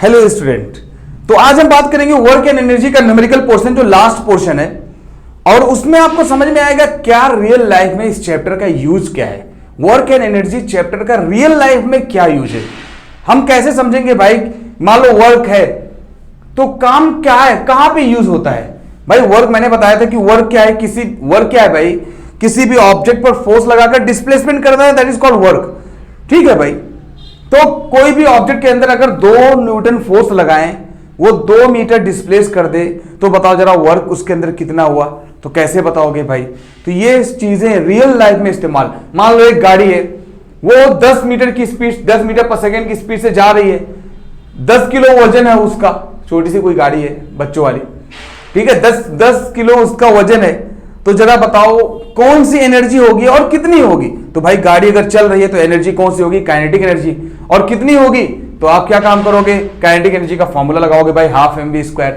Hello student, तो आज हम बात करेंगे वर्क एंड एनर्जी का न्यूमेरिकल पोर्शन, जो लास्ट पोर्शन है, और उसमें आपको समझ में आएगा क्या रियल लाइफ में इस चैप्टर का यूज क्या है। वर्क एंड एनर्जी चैप्टर का रियल लाइफ में क्या यूज है, हम कैसे समझेंगे भाई। मान लो वर्क है तो काम क्या है, कहां पे यूज होता है भाई। वर्क मैंने बताया था कि वर्क क्या है, वर्क क्या है भाई, किसी भी ऑब्जेक्ट पर फोर्स लगाकर डिस्प्लेसमेंट करना है, दैट इज कॉल्ड वर्क। ठीक है भाई, तो कोई भी ऑब्जेक्ट के अंदर अगर 2 न्यूटन फोर्स लगाएं, वो 2 मीटर डिस्प्लेस कर दे, तो बताओ जरा वर्क उसके अंदर कितना हुआ। तो कैसे बताओगे भाई। तो ये चीजें रियल लाइफ में इस्तेमाल, मान लो एक गाड़ी है, वो 10 मीटर की स्पीड, 10 मीटर पर सेकेंड की स्पीड से जा रही है, 10 किलो वजन है उसका, छोटी सी कोई गाड़ी है बच्चों वाली, ठीक है, 10 किलो उसका वजन है। तो जरा बताओ कौन सी एनर्जी होगी और कितनी होगी। तो भाई गाड़ी अगर चल रही है तो एनर्जी कौन सी होगी, काइनेटिक एनर्जी, और कितनी होगी। तो आप क्या काम करोगे, काइनेटिक एनर्जी का फॉर्मूला लगाओगे भाई, 12 mv²।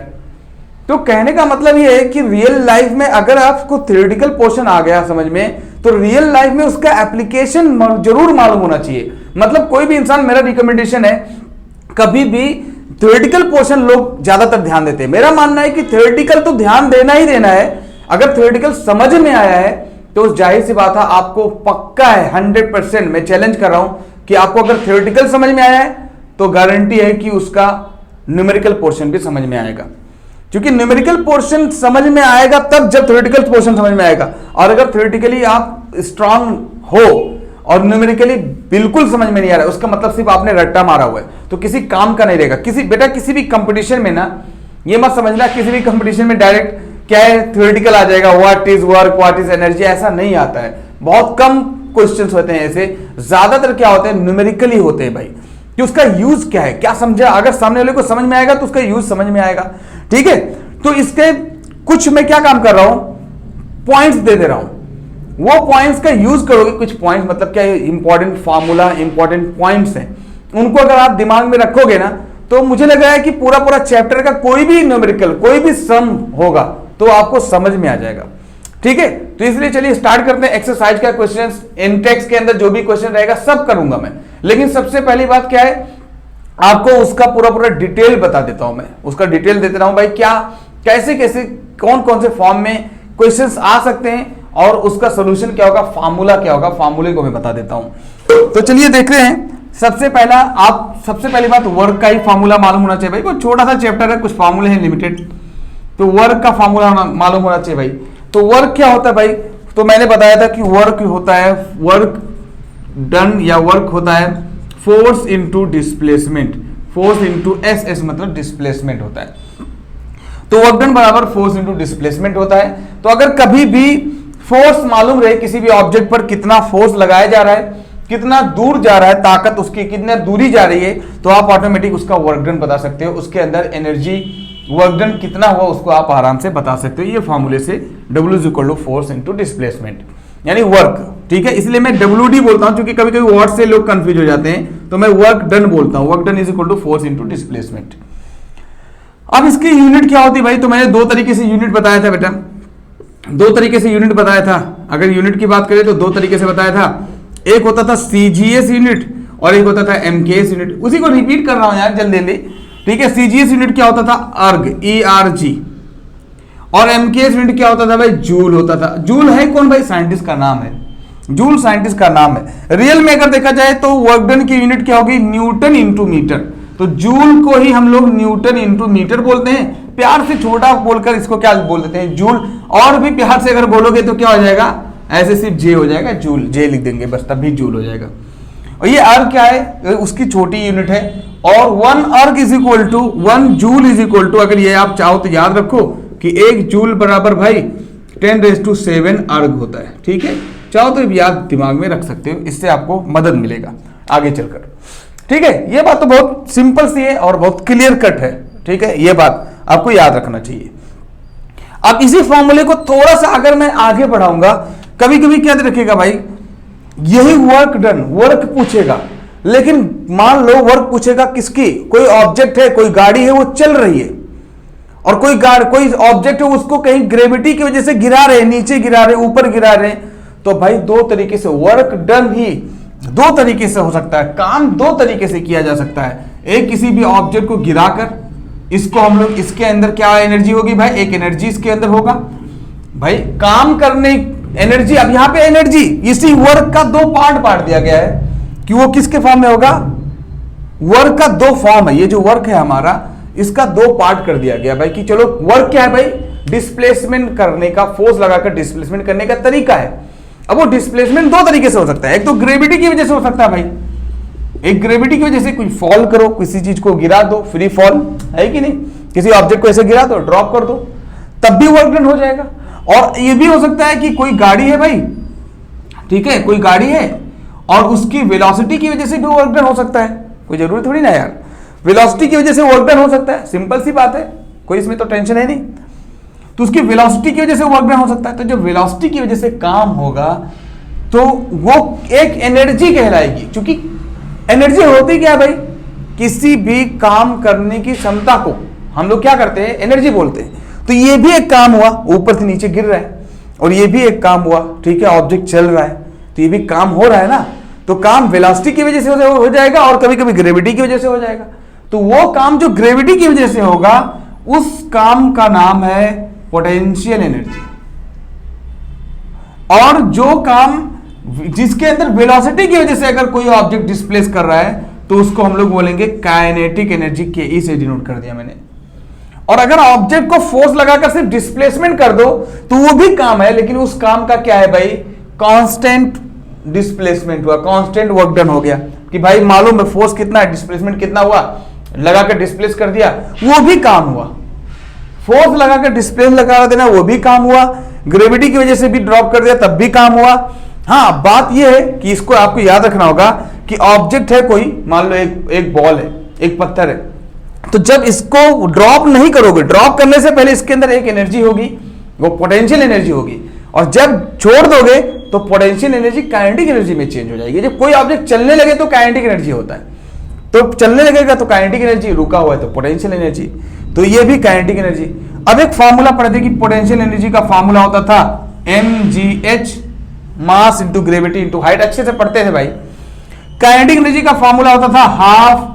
तो कहने का मतलब ये है कि रियल लाइफ में अगर आपको थ्योरेटिकल पोर्शन आ गया समझ में, तो रियल लाइफ में उसका एप्लीकेशन जरूर मालूम होना चाहिए। मतलब कोई भी इंसान, मेरा रिकमेंडेशन है, कभी भी थ्योरेटिकल पोर्शन लोग ज्यादातर ध्यान देते हैं। मेरा मानना है कि थ्योरेटिकल तो ध्यान देना ही देना है। अगर थ्योरेटिकल समझ में आया है तो जाहिर सी बात है आपको पक्का है, 100% मैं चैलेंज कर रहा हूं कि आपको अगर थ्योरेटिकल समझ में आया है तो गारंटी है कि उसका न्यूमेरिकल पोर्शन भी समझ में आएगा। क्योंकि न्यूमेरिकल पोर्शन समझ में आएगा तब जब थ्योरेटिकल पोर्शन समझ में आएगा। और अगर थ्योरेटिकली आप स्ट्रांग हो और न्यूमेरिकली बिल्कुल समझ में नहीं आ रहा है, उसका मतलब सिर्फ आपने रट्टा मारा हुआ है, तो किसी काम का नहीं रहेगा। किसी भी कंपटीशन में ना, ये मत समझना किसी भी कंपटीशन में डायरेक्ट क्या है थ्योरेटिकल आ जाएगा, what is work, what is energy, ऐसा नहीं आता है। बहुत कम क्वेश्चंस होते हैं ऐसे, ज्यादातर क्या होते हैं न्यूमेरिकली होते हैं भाई, कि उसका यूज क्या है, क्या समझा। अगर सामने वाले को समझ में आएगा तो उसका यूज समझ में आएगा। ठीक है, तो इसके कुछ मैं क्या काम कर रहा हूं, पॉइंट्स दे रहा हूं, वो पॉइंट्स का यूज करोगे। कुछ पॉइंट्स मतलब क्या है, इंपॉर्टेंट फार्मूला, इंपॉर्टेंट पॉइंट्स हैं, उनको अगर आप दिमाग में रखोगे ना, तो मुझे लग रहा है कि पूरा चैप्टर का कोई भी न्यूमेरिकल, कोई भी सम होगा तो आपको समझ में आ जाएगा। ठीक है, तो इसलिए चलिए स्टार्ट करते हैं। एक्सरसाइज का क्वेश्चंस, इनटेक्स्ट के अंदर जो भी क्वेश्चन रहेगा सब करूंगा मैं, लेकिन सबसे पहली बात क्या है, आपको उसका पूरा डिटेल बता देता हूं। मैं उसका डिटेल देते रहा हूं भाई, क्या कैसे कैसे कौन से फॉर्म में क्वेश्चंस आ सकते हैं और उसका सोल्यूशन क्या होगा, फार्मूला क्या होगा, फार्मूले को मैं बता देता हूं। तो चलिए देख रहे हैं। सबसे पहली बात वर्क का ही फार्मूला मालूम होना चाहिए भाई। वो छोटा सा चैप्टर है, कुछ फार्मूले हैं लिमिटेड, तो वर्क का फार्मूला मालूम होना चाहिए भाई। तो वर्क क्या होता है भाई, तो मैंने बताया था कि वर्क होता है, वर्क डन या वर्क होता है force into displacement, force into S मतलब डिस्प्लेसमेंट होता है। तो वर्क डन बराबर फोर्स इंटू डिस्प्लेसमेंट होता है। तो अगर कभी भी फोर्स मालूम रहे, किसी भी ऑब्जेक्ट पर कितना फोर्स लगाया जा रहा है, कितना दूर जा रहा है, ताकत उसकी कितनी दूरी जा रही है, तो आप ऑटोमेटिक उसका वर्क डन बता सकते हो। उसके अंदर एनर्जी वर्क डन कितना हुआ उसको आप आराम से बता सकते हो, ये फॉर्मूले से। W = फोर्स इंटू डिस्प्लेसमेंट यानी वर्क। ठीक है, इसलिए मैं WD बोलता हूं, क्योंकि कभी कभी वर्ड से लोग कंफ्यूज हो जाते हैं, तो मैं वर्क डन बोलता हूं। Work done = force into displacement. अब इसकी यूनिट क्या होती है भाई, तो मैंने 2 तरीके से यूनिट बताया था बेटा, 2 तरीके से यूनिट बताया था। अगर यूनिट की बात करें तो 2 तरीके से बताया था। एक होता था CGS यूनिट और एक होता था MKS यूनिट। उसी को रिपीट कर रहा हूं यार जल्दी। ठीक है, CGS यूनिट क्या होता था, अर्ग, ERG, और MKS यूनिट क्या होता था भाई, जूल होता था। जूल है कौन भाई, साइंटिस्ट का नाम है, जूल साइंटिस्ट का नाम है। रियल में अगर देखा जाए तो वर्क डन की यूनिट क्या होगी, न्यूटन इंटू मीटर। तो जूल को ही हम लोग न्यूटन इंटू मीटर बोलते हैं। प्यार से छोटा बोलकर इसको क्या बोल देते हैं, जूल। और भी प्यार से अगर बोलोगे तो क्या हो जाएगा, ऐसे सिर्फ जे हो जाएगा, जूल, जे लिख देंगे बस, तब भी जूल हो जाएगा। और ये अर्ग क्या है, उसकी छोटी यूनिट है। और 1 अर्ग = 1 जूल = अगर ये आप चाहो तो याद रखो कि 1 जूल बराबर भाई 10⁷ अर्ग होता है। ठीक है, चाहो तो याद दिमाग में रख सकते हो, इससे आपको मदद मिलेगा आगे चलकर। ठीक है, ये बात तो बहुत सिंपल सी है और बहुत क्लियर कट है। ठीक है, ये बात आपको याद रखना चाहिए। अब इसी फॉर्मूले को थोड़ा सा अगर मैं आगे बढ़ाऊंगा, कभी कभी क्या रखेगा भाई, यही वर्क डन, वर्क पूछेगा, लेकिन मान लो वर्क पूछेगा किसकी, कोई ऑब्जेक्ट है, कोई गाड़ी है, वो चल रही है, और कोई ऑब्जेक्ट है, उसको कहीं ग्रेविटी की वजह से गिरा रहे, नीचे गिरा रहे, ऊपर गिरा रहे। तो भाई 2 तरीके से वर्क डन ही 2 तरीके से हो सकता है, काम 2 तरीके से किया जा सकता है। एक किसी भी ऑब्जेक्ट को गिराकर इसको हम लोग, इसके अंदर क्या एनर्जी होगी भाई, एक एनर्जी इसके अंदर होगा भाई काम करने एनर्जी। अब यहां पे एनर्जी इसी वर्क का दो पार्ट बांट दिया गया है कि वो किसके फॉर्म में होगा, वर्क का दो फॉर्म है। ये जो वर्क है हमारा, इसका दो पार्ट कर दिया गया भाई कि चलो वर्क क्या है भाई, डिस्प्लेसमेंट करने का, फोर्स लगाकर डिस्प्लेसमेंट करने का तरीका है। अब वो डिस्प्लेसमेंट दो तरीके से हो सकता है, एक तो ग्रेविटी की वजह से हो सकता है भाई, एक ग्रेविटी की वजह से कोई फॉल करो, किसी चीज को गिरा दो, फ्री फॉल है कि नहीं, किसी ऑब्जेक्ट को ऐसे गिरा दो, ड्रॉप कर दो, तब भी वर्क डन हो जाएगा। और ये भी हो सकता है कि कोई गाड़ी है भाई, ठीक है, कोई गाड़ी है और उसकी वेलोसिटी की वजह से भी वर्क डन हो सकता है, कोई जरूरी थोड़ी ना यार, वेलोसिटी की वजह से वर्क डन हो सकता है, सिंपल सी बात है, कोई इसमें तो टेंशन है नहीं। तो उसकी वेलोसिटी की वजह से वर्क डन हो सकता है। तो जब वेलोसिटी की वजह से काम होगा तो वो एक एनर्जी कहलाएगी, क्योंकि एनर्जी होती क्या है भाई, किसी भी काम करने की क्षमता को हम लोग क्या करते हैं, एनर्जी बोलते हैं। तो ये भी एक काम हुआ, ऊपर से नीचे गिर रहा है, और ये भी एक काम हुआ, ठीक है, ऑब्जेक्ट चल रहा है, तो ये भी काम हो रहा है ना। तो काम वेलोसिटी की वजह से हो जाएगा और कभी कभी ग्रेविटी की वजह से हो जाएगा। तो वो काम जो ग्रेविटी की वजह से होगा, उस काम का नाम है पोटेंशियल एनर्जी। और जो काम जिसके अंदर वेलोसिटी की वजह से अगर कोई ऑब्जेक्ट डिस्प्लेस कर रहा है, तो उसको हम लोग बोलेंगे काइनेटिक एनर्जी, के ई से डिनोट कर दिया मैंने। और अगर ऑब्जेक्ट को फोर्स लगाकर सिर्फ डिस्प्लेसमेंट कर दो तो वो भी काम है, लेकिन उस काम का क्या है भाई, कांस्टेंट डिस्प्लेसमेंट हुआ, कांस्टेंट वर्क डन हो गया कि भाई मालूम है फोर्स कितना है, डिस्प्लेसमेंट कितना हुआ, लगाकर डिस्प्लेस कर दिया, वो भी काम हुआ। फोर्स लगाकर डिस्प्लेस लगा देना, वो भी काम हुआ। ग्रेविटी की वजह से भी ड्रॉप कर दिया, तब भी काम हुआ। हाँ, बात यह है कि इसको आपको याद रखना होगा कि ऑब्जेक्ट है कोई, मान लो एक बॉल है, एक पत्थर है, तो जब इसको ड्रॉप नहीं करोगे, ड्रॉप करने से पहले इसके अंदर एक एनर्जी होगी, वो पोटेंशियल एनर्जी होगी, और जब छोड़ दोगे तो पोटेंशियल एनर्जी काइनेटिक एनर्जी में चेंज हो जाएगी। जब कोई ऑब्जेक्ट चलने लगे तो काइनेटिक एनर्जी होता है, तो चलने लगेगा तो काइनेटिक एनर्जी, रुका हुआ है तो पोटेंशियल एनर्जी, तो ये भी काइनेटिक एनर्जी। अब एक फार्मूला पढ़ते कि पोटेंशियल एनर्जी का फार्मूला होता था mgh, mass into gravity into height, अच्छे से पढ़ते थे भाई। काइनेटिक एनर्जी का फार्मूला होता था हाफ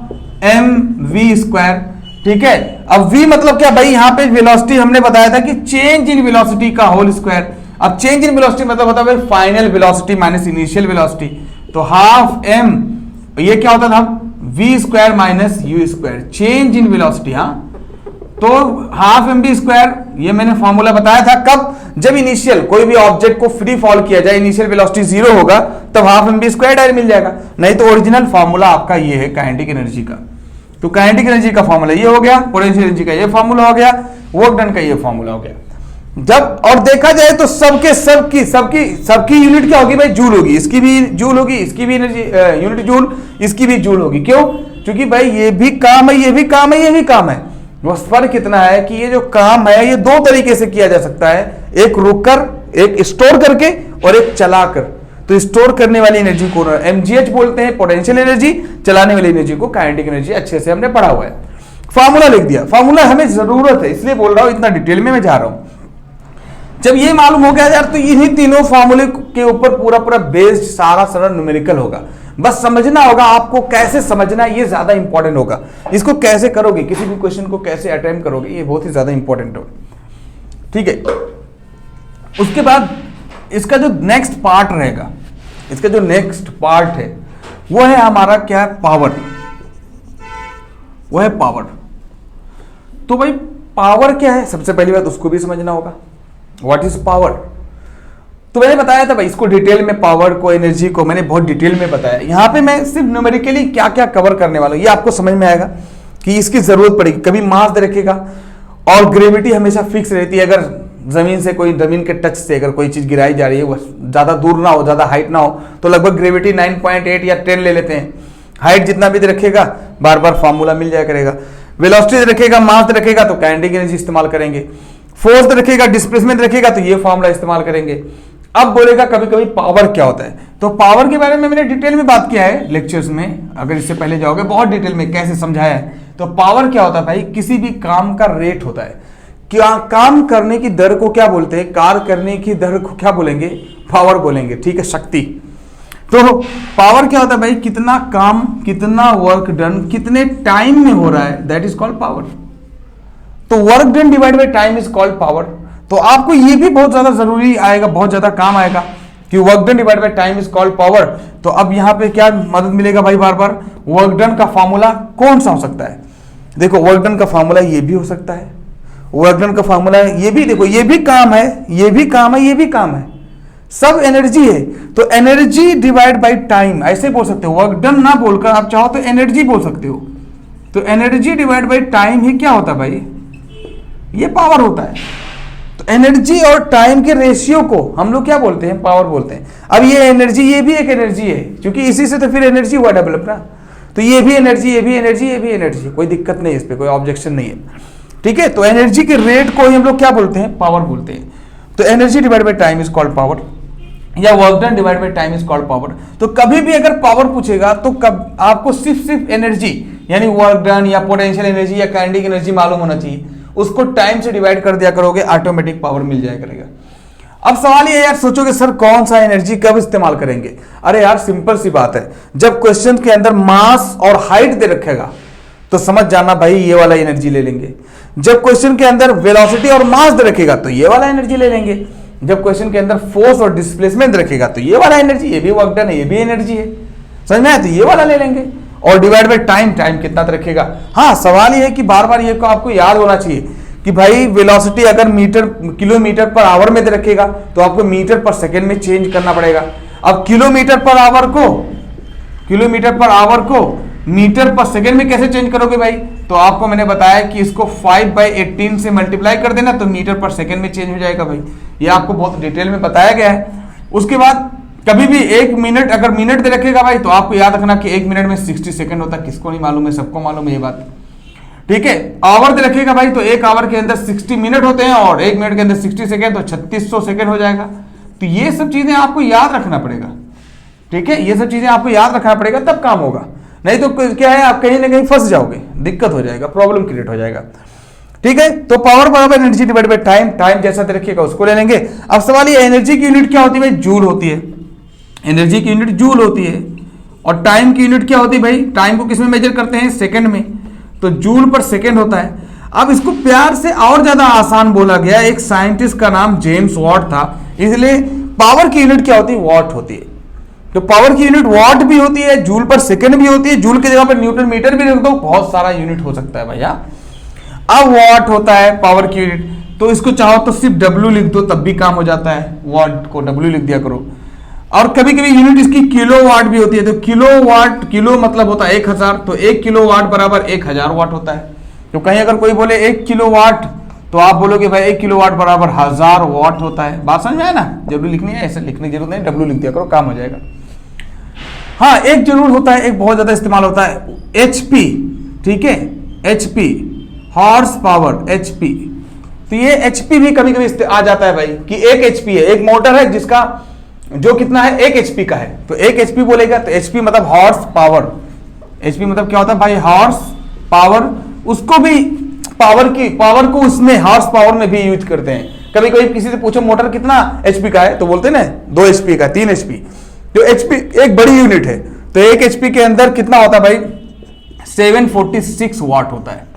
mv², ठीक है। अब v मतलब क्या भाई, यहां पे वेलोसिटी हमने बताया था कि चेंज इन वेलोसिटी का होल स्क्वायर। अब चेंज इन वेलोसिटी मतलब होता है final velocity minus initial velocity, तो हाफ m, ये क्या होता था, v² minus u², change in velocity. हाँ, तो हाफ mv², ये मैंने फॉर्मूला बताया था कब, जब इनिशियल कोई भी ऑब्जेक्ट को फ्री फॉल किया जाए, इनिशियल वेलोसिटी 0 होगा, तब हाफ mv² डायरेक्ट मिल जाएगा, नहीं तो ओरिजिनल फॉर्मूला आपका ये है काइनेटिक एनर्जी का। तो काइनेटिक एनर्जी का फॉर्मूला ये हो गया, पोटेंशियल एनर्जी का ये फॉर्मूला हो गया, वर्क डन का ये फॉर्मूला हो गया। जब और देखा जाए तो सबकी यूनिट क्या होगी भाई, जूल होगी, इसकी भी जूल होगी, इसकी भी एनर्जी यूनिट जूल, इसकी भी जूल होगी। क्यों? क्योंकि भाई ये भी काम है, ये भी काम है, ये भी काम है। बस फर्क इतना है कि ये जो काम है ये दो तरीके से किया जा सकता है, एक रुककर, एक स्टोर करके, और एक चलाकर। तो स्टोर करने वाली एनर्जी को mgh बोलते हैं, पोटेंशियल एनर्जी, चलाने वाली एनर्जी को काइनेटिक एनर्जी। अच्छे से हमने पढ़ा हुआ है, फार्मूला लिख दिया। फार्मूला हमें जरूरत है, इसलिए बोल रहा हूं, इतना डिटेल में मैं जा रहा हूं। जब ये मालूम हो गया यार, तो इन्हीं तीनों फार्मूले के ऊपर पूरा बेस्ड सारा न्यूमेरिकल होगा। बस समझना होगा आपको, कैसे समझना ये ज्यादा इंपॉर्टेंट होगा। इसको कैसे करोगे, किसी भी क्वेश्चन को कैसे अटेम्प्ट करोगे, ये बहुत ही ज्यादा इंपॉर्टेंट होगा, ठीक है। उसके बाद इसका जो नेक्स्ट पार्ट रहेगा, इसका जो नेक्स्ट पार्ट है वो है हमारा क्या है, पावर। वो है पावर। तो भाई पावर क्या है, सबसे पहली बात उसको भी समझना होगा, व्हाट इज पावर। तो मैंने बताया था भाई इसको डिटेल में, पावर को, एनर्जी को मैंने बहुत डिटेल में बताया। यहां पे मैं सिर्फ न्यूमेरिकली क्या क्या कवर करने वाला हूं, ये आपको समझ में आएगा कि इसकी जरूरत पड़ेगी। कभी मास दे रखेगा, और ग्रेविटी हमेशा फिक्स रहती है। अगर जमीन से कोई, जमीन के टच से अगर कोई चीज गिराई जा रही है, वो ज्यादा दूर ना हो, ज्यादा हाइट ना हो, तो लगभग ग्रेविटी 9.8 या 10 ले लेते हैं। हाइट जितना भी रखेगा, बार बार फॉर्मूला मिल जाया करेगा। वेलोसिटी रखेगा, मास रखेगा, तो काइनेटिक एनर्जी इस्तेमाल करेंगे। फोर्स रखेगा, डिस्प्लेसमेंट रखेगा, तो ये फॉर्मूला इस्तेमाल करेंगे। अब बोलेगा कभी कभी पावर क्या होता है, तो पावर के बारे में मैंने डिटेल में बात किया है लेक्चर्स में, अगर इससे पहले जाओगे बहुत डिटेल में कैसे समझाया है। तो पावर क्या होता है भाई, किसी भी काम का रेट होता है। क्या काम करने की दर को क्या बोलते हैं, कार्य करने की दर को क्या बोलेंगे, पावर बोलेंगे, ठीक है, शक्ति। तो पावर क्या होता है भाई, कितना काम, कितना वर्क डन, कितने टाइम में हो रहा है, दैट इज कॉल्ड पावर। तो work done divide by time is called power. तो आपको ये भी बहुत ज्यादा जरूरी आएगा, बहुत ज्यादा काम आएगा कि work done divide by time is called power. तो अब यहां पे क्या मदद मिलेगा भाई, बार बार वर्क डन का फॉर्मूला कौन सा हो सकता है। देखो वर्क डन का फॉर्मूला ये भी हो सकता है, वर्क डन का फॉर्मूला ये भी, देखो ये भी काम है, ये भी काम है, ये भी काम है, सब एनर्जी है। तो एनर्जी डिवाइड बाय टाइम ऐसे बोल सकते हो, वर्क डन ना बोलकर आप चाहो तो एनर्जी बोल सकते हो। तो एनर्जी डिवाइड बाय टाइम ही क्या होता है भाई, ये पावर होता है। तो एनर्जी और टाइम के रेशियो को हम लोग क्या बोलते हैं, पावर बोलते हैं। अब ये एनर्जी, ये भी एक एनर्जी है, क्योंकि इसी से तो फिर एनर्जी हुआ डेवलप ना। तो ये भी एनर्जी, ये भी एनर्जी, ये भी एनर्जी, कोई दिक्कत नहीं है, इस पर कोई ऑब्जेक्शन नहीं है, ठीक है। तो एनर्जी के रेट को ही हम लोग क्या बोलते हैं, पावर बोलते हैं। तो energy divide by time is called power, या work done divide by time is called power. तो कभी भी अगर पावर पूछेगा तो कब आपको सिर्फ एनर्जी यानी वर्क डन या पोटेंशियल एनर्जी या काइनेटिक एनर्जी मालूम होना चाहिए, उसको टाइम से डिवाइड कर दिया करोगे, ऑटोमेटिक पावर मिल जाया करेगा। अब सवाल ये यार सोचोगे सर कौन सा एनर्जी कब इस्तेमाल करेंगे। अरे यार सिंपल सी बात है, जब क्वेश्चन के अंदर मास और हाइट दे रखेगा तो समझ जाना भाई ये वाला एनर्जी ले लेंगे। जब क्वेश्चन के अंदर वेलोसिटी और मास दे रखेगा तो ये वाला एनर्जी ले लेंगे। जब क्वेश्चन के अंदर फोर्स और डिस्प्लेसमेंट रखेगा तो ये वाला एनर्जी, ये भी वर्क डन है, ये भी एनर्जी है, समझ में आया, तो ये वाला ले लेंगे। और डिवाइड बाय टाइम, टाइम कितना रखेगा। हाँ सवाल ये है कि बार बार ये को आपको याद होना चाहिए कि भाई वेलोसिटी अगर मीटर किलोमीटर पर आवर में दे रखेगा तो आपको मीटर पर सेकेंड में चेंज करना पड़ेगा। अब किलोमीटर पर आवर को मीटर पर सेकेंड में कैसे चेंज करोगे भाई, तो आपको मैंने बताया कि इसको 5/18 से मल्टीप्लाई कर देना तो मीटर पर सेकेंड में चेंज हो जाएगा भाई। ये आपको बहुत डिटेल में बताया गया है। उसके बाद कभी भी 1 मिनट अगर मिनट दे रखेगा भाई तो आपको याद रखना कि 1 मिनट में 60 सेकंड होता है। किसको नहीं मालूम है, सबको मालूम है ये बात, ठीक है। आवर दे रखेगा भाई तो 1 आवर के अंदर 60 मिनट होते हैं और 1 मिनट के अंदर 60 सेकंड, तो 3600 सेकंड हो जाएगा। तो ये सब चीजें आपको याद रखना पड़ेगा, ठीक है। ये सब चीजें आपको याद रखना पड़ेगा तब काम होगा, नहीं तो क्या है आप कहीं ना कहीं फंस जाओगे, दिक्कत हो जाएगा, प्रॉब्लम क्रिएट हो जाएगा, ठीक है। तो पावर बराबर energy divide by time, time जैसा दे रखिएगा उसको ले लेंगे। अब सवाल ये एनर्जी की यूनिट क्या होती है भाई, जूल होती है। एनर्जी की यूनिट जूल होती है। और टाइम की यूनिट क्या होती है भाई, टाइम को किसमें मेजर करते हैं, सेकंड में, तो जूल पर सेकंड होता है। अब इसको प्यार से और ज्यादा आसान बोला गया, एक साइंटिस्ट का नाम जेम्स वॉट था, इसलिए पावर की यूनिट क्या होती है, वॉट होती है। तो पावर की यूनिट वॉट भी होती है, जूल पर सेकंड भी होती है, जूल की जगह पर न्यूटन मीटर भी रख दो, बहुत सारा यूनिट हो सकता है भैया। अब वॉट होता है पावर की यूनिट, तो इसको चाहो तो सिर्फ डब्ल्यू लिख दो तब भी काम हो जाता है, वॉट को डब्ल्यू लिख दिया करो। और कभी कभी यूनिट इसकी किलो वाट भी होती है, तो किलो वाट, किलो मतलब होता है 1000, तो 1 किलो वाट बराबर 1000 वाट होता है। तो कहीं अगर कोई बोले 1 किलो वाट तो आप बोलोगे भाई 1 किलो वाट बराबर 1000 वाट होता है। बात समझ में आया ना, जरूरी लिखनी है, ऐसे लिखने की जरूरत नहीं, डब्ल्यू लिख दिया करो काम हो जाएगा। हाँ एक जरूर होता है, एक बहुत ज्यादा इस्तेमाल होता है, एचपी, ठीक है, एचपी हॉर्स पावर, एचपी। तो ये एचपी भी कभी कभी आ जाता है भाई कि 1 एचपी है, एक मोटर है जिसका जो कितना है 1 एचपी का है, तो 1 एचपी बोलेगा, तो एचपी मतलब हॉर्स पावर। एचपी मतलब क्या होता है भाई, हॉर्स पावर। उसको भी पावर को उसमें हॉर्स पावर में भी यूज करते हैं। कभी कभी किसी से पूछो मोटर कितना एचपी का है, तो बोलते हैं ना 2 एचपी का, 3 एचपी। जो एचपी एक बड़ी यूनिट है, तो 1 एचपी के अंदर कितना होता है भाई, 746 वाट होता है।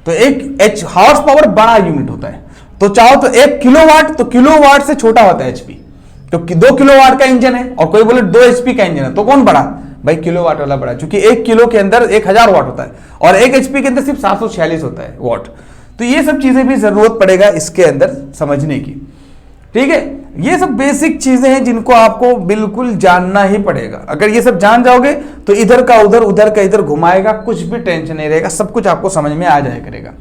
तो एक हॉर्स पावर बड़ा यूनिट होता है। तो चाहो तो 1 किलोवाट, तो किलोवाट से छोटा होता है एचपी। तो 2 किलोवाट का इंजन है और कोई बोले 2 एचपी का इंजन है, तो कौन बड़ा भाई, किलोवाट वाला बड़ा, क्योंकि 1 किलो के अंदर 1000 वाट होता है और 1 एचपी के अंदर सिर्फ 746 होता है वाट। तो ये सब चीजें भी जरूरत पड़ेगा इसके अंदर समझने की, ठीक है। ये सब बेसिक चीजें हैं जिनको आपको बिल्कुल जानना ही पड़ेगा। अगर ये सब जान जाओगे तो इधर का उधर, उधर का इधर घुमाएगा, कुछ भी टेंशन नहीं रहेगा, सब कुछ आपको समझ में आ जाया करेगा।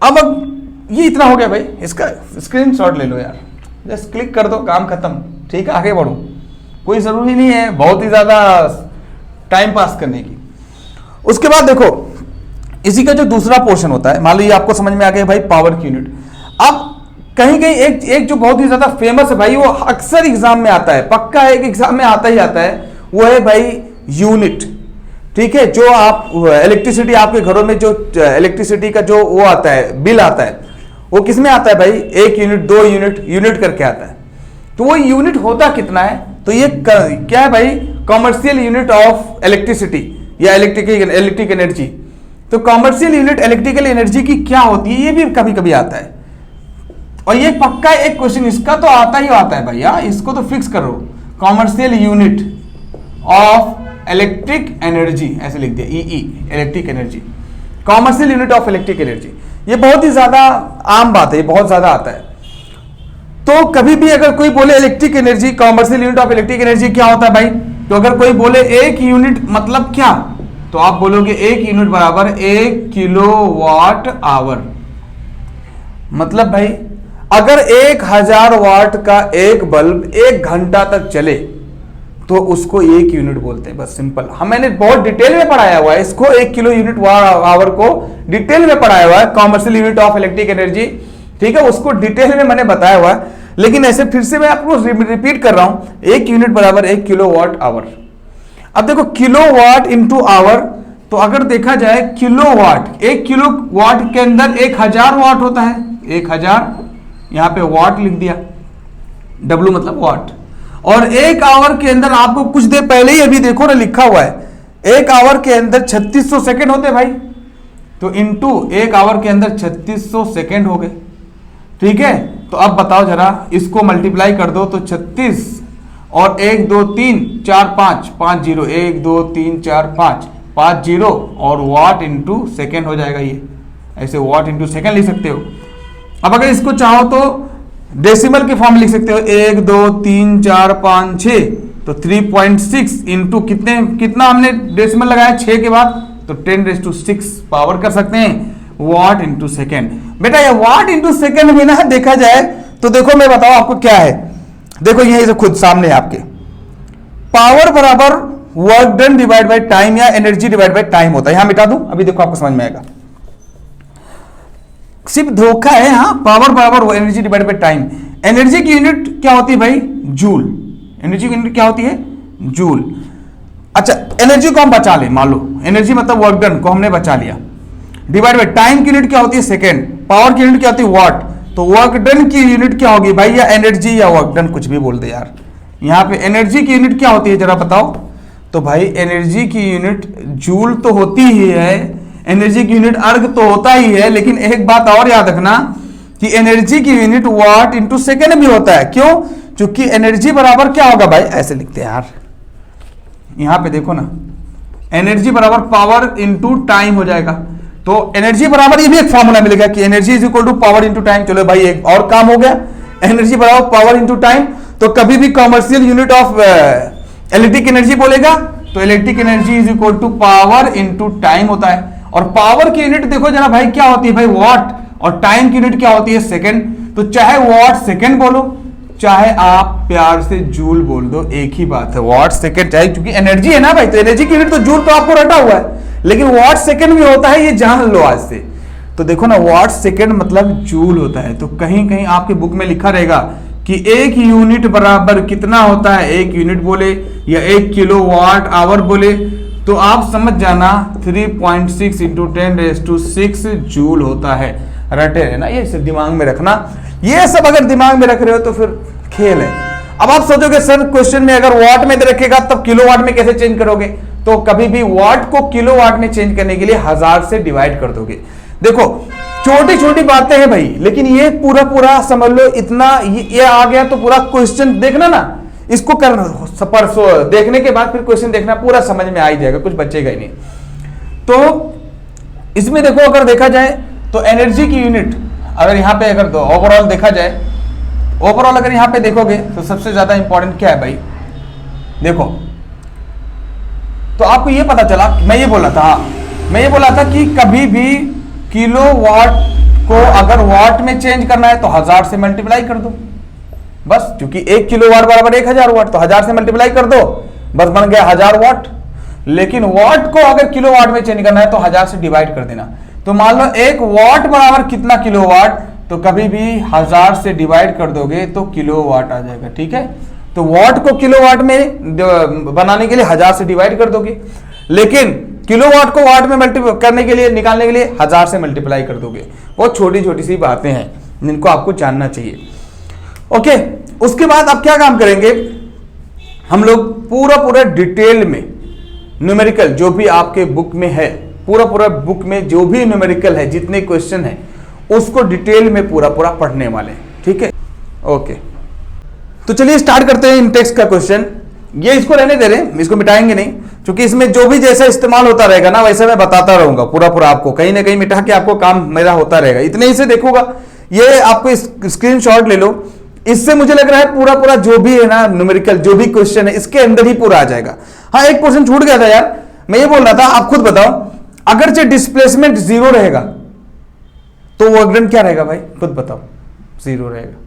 अब ये इतना हो गया भाई, इसका स्क्रीनशॉट ले लो यार, जस्ट क्लिक कर दो, काम खत्म, ठीक है। आगे बढ़ो, कोई जरूरी नहीं है बहुत ही ज्यादा टाइम पास करने की। उसके बाद देखो इसी का जो दूसरा पोर्शन होता है, मान लो ये आपको समझ में आ गया भाई पावर की यूनिट। अब कहीं कहीं एक जो बहुत ही ज्यादा फेमस है भाई, वो अक्सर एग्जाम में आता है, पक्का एक एग्जाम में आता ही आता है, वो है भाई यूनिट, ठीक है। जो आप इलेक्ट्रिसिटी, आपके घरों में जो इलेक्ट्रिसिटी का जो वो आता है, बिल आता है, वो किस में आता है भाई, 1 यूनिट, 2 यूनिट, यूनिट करके आता है। तो वो यूनिट होता कितना है, तो ये क्या है भाई, कॉमर्शियल यूनिट ऑफ इलेक्ट्रिसिटी या इलेक्ट्रिक एनर्जी। तो कॉमर्शियल यूनिट इलेक्ट्रिकल एनर्जी की क्या होती है, ये भी कभी कभी आता है। और ये पक्का एक क्वेश्चन इसका तो आता ही आता है भैया, इसको तो फिक्स करो, commercial unit of electric energy ऐसे लिख दिया, E electric energy, commercial unit of electric energy. ये बहुत ही ज्यादा आम बात है, ये बहुत ज्यादा आता है। तो कभी भी अगर कोई बोले electric energy, commercial unit of electric energy क्या होता है भाई, तो अगर कोई बोले एक यूनिट मतलब क्या, तो आप बोलोगे एक यूनिट बराबर 1 किलोवाट आवर। मतलब भाई अगर 1000 वाट का एक बल्ब 1 घंटा तक चले तो उसको 1 यूनिट बोलते हैं, बस सिंपल। हम मैंने बहुत डिटेल में पढ़ाया हुआ है इसको, 1 किलो यूनिट आवर को डिटेल में पढ़ाया हुआ है, commercial unit of electric energy, ठीक है, उसको डिटेल में मैंने बताया हुआ है। लेकिन ऐसे फिर से मैं आपको रिपीट कर रहा हूं, 1 यूनिट बराबर 1 किलोवाट आवर। अब देखो किलोवाट इंटू आवर, तो अगर देखा जाए किलोवाट, 1 किलोवाट के अंदर 1000 वाट होता है, 1000 यहां पे वाट लिख दिया, W मतलब वाट। और 1 आवर के अंदर आपको कुछ देर पहले ही अभी देखो ना लिखा हुआ है, 1 आवर के अंदर 3600 सेकेंड होते भाई, तो इंटू 1 आवर के अंदर 3600 सेकेंड हो गए, ठीक है। तो अब बताओ जरा, इसको मल्टीप्लाई कर दो तो 36 और 1 2 3 4 5 5 0, 1 2 3 4 5 5 0 और वाट इंटू सेकेंड हो जाएगा। ये ऐसे वाट इंटू सेकेंड लिख सकते हो। अब अगर इसको चाहो तो डेसिमल के फॉर्म लिख सकते हो, 1 2 3 4 5 6, तो 3.6 इंटू कितना हमने डेसिमल लगाया 6 के बाद, तो 10⁶ पावर कर सकते हैं, वाट इंटू सेकेंड। बेटा ये वाट इंटू सेकेंड में ना देखा जाए तो देखो मैं बताओ आपको क्या है, देखो यही से खुद सामने है आपके, पावर बराबर work done divide by time या एनर्जी डिवाइड बाय टाइम होता है। यहां मिटा दूं, अभी देखो आपको समझ में आएगा, सिर्फ धोखा है। हाँ, पावर बराबर energy divide by time. Energy की यूनिट क्या होती है भाई, जूल। एनर्जी की यूनिट क्या होती है, जूल। अच्छा, एनर्जी को हम बचा ले, मान लो एनर्जी मतलब वर्क डन को हमने बचा लिया, डिवाइड बाय टाइम की यूनिट क्या होती है, सेकेंड। पावर की यूनिट क्या होती है, वाट। तो वर्क डन की यूनिट क्या होगी भाई, या एनर्जी या वर्क डन, कुछ भी बोल दे यार। यहां पे एनर्जी की यूनिट क्या होती है जरा बताओ, तो भाई एनर्जी की यूनिट जूल तो होती ही है, एनर्जी की यूनिट अर्ग तो होता ही है, लेकिन एक बात और याद रखना कि एनर्जी की यूनिट वाट इंटू सेकेंड भी होता है। क्यों, क्योंकि एनर्जी बराबर क्या होगा भाई, ऐसे लिखते हैं यार, यहां पे देखो ना, एनर्जी बराबर पावर इंटू टाइम हो जाएगा। तो एनर्जी बराबर, ये भी एक फॉर्मूला मिलेगा कि energy is equal to power into time. चलो भाई एक और काम हो गया, एनर्जी बराबर पावर इंटू टाइम। तो कभी भी commercial unit of electric energy बोलेगा तो electric energy is equal to power into time होता है। और पावर की यूनिट देखो जरा भाई क्या होती है भाई, वाट, और टाइम की यूनिट क्या होती है, सेकंड। तो चाहे वाट सेकंड बोलो, चाहे आप प्यार से जूल बोल दो, एक ही बात है, वाट सेकंड चाहे, क्योंकि एनर्जी है ना भाई, तो एनर्जी की यूनिट तो जूल तो आपको रटा हुआ है, लेकिन वाट सेकंड भी होता है, ये जान लो आज से। तो देखो ना, वाट सेकंड मतलब जूल होता है। तो कहीं कहीं आपके बुक में लिखा रहेगा कि 1 यूनिट बराबर कितना होता है, 1 यूनिट बोले या 1 किलोवाट आवर बोले, तो आप समझ जाना 3.6 इंटू 10⁶ जूल होता है। रटे है ना, ये सिर्फ दिमाग में रखना। ये सब अगर दिमाग में रख रहे हो तो फिर खेल है। अब आप सोचोगे सर क्वेश्चन में अगर वाट में रखेगा तब किलोवाट में कैसे चेंज करोगे, तो कभी भी वाट को किलोवाट में चेंज करने के लिए 1000 से डिवाइड कर दोगे। देखो छोटी छोटी बातें हैं भाई, लेकिन ये पूरा पूरा समझ लो, इतना ये आ गया तो पूरा क्वेश्चन देखना ना, इसको करना परसों देखने के बाद फिर क्वेश्चन देखना, पूरा समझ में आ ही जाएगा, कुछ बचेगा ही नहीं। तो इसमें देखो अगर देखा जाए तो एनर्जी की यूनिट अगर यहां पे अगर ओवरऑल देखा जाए, ओवरऑल अगर यहां पे देखोगे तो सबसे ज्यादा इंपॉर्टेंट क्या है भाई, देखो तो आपको ये पता चला, मैं ये बोला था कि कभी भी किलोवाट को अगर वाट में चेंज करना है तो 1000 से मल्टीप्लाई कर दो बस, क्योंकि 1 किलोवाट बराबर 1000 वाट, तो 1000 से मल्टीप्लाई कर दो बस, बन गया 1000 वाट। लेकिन वाट को अगर किलोवाट में चेंज करना है तो 1000 से डिवाइड कर देना। तो मान लो 1 वाट बराबर कितना किलोवाट, तो कभी भी 1000 से डिवाइड कर दोगे तो किलोवाट आ जाएगा, ठीक है। तो वाट को किलोवाट में बनाने के लिए 1000 से डिवाइड कर दोगे, लेकिन किलोवाट को वाट में मल्टीप्लाई करने के लिए, निकालने के लिए 1000 से मल्टीप्लाई कर दोगे। बहुत छोटी छोटी सी बातें हैं जिनको आपको जानना चाहिए। ओके, उसके बाद आप क्या काम करेंगे, हम लोग पूरा डिटेल में न्यूमेरिकल जो भी आपके बुक में है, पूरा बुक में जो भी न्यूमेरिकल है, जितने क्वेश्चन है उसको डिटेल में पूरा पढ़ने वाले हैं, ठीक है। ओके, तो चलिए स्टार्ट करते हैं इंटेक्स का क्वेश्चन। ये इसको रहने दे रहे हैं, इसको मिटाएंगे नहीं, क्योंकि इसमें जो भी जैसा इस्तेमाल होता रहेगा ना वैसे मैं बताता रहूंगा पूरा आपको, कहीं ना कहीं मिटा के आपको काम मेरा होता रहेगा। इतने ही से देखोगा, ये आपको स्क्रीनशॉट ले लो, इससे मुझे लग रहा है पूरा जो भी है ना न्यूमेरिकल जो भी क्वेश्चन है इसके अंदर ही पूरा आ जाएगा। हाँ, एक क्वेश्चन छूट गया था यार, मैं ये बोल रहा था, आप खुद बताओ, अगरचे डिस्प्लेसमेंट 0 रहेगा तो वर्क डन क्या रहेगा भाई, खुद बताओ। 0 रहेगा।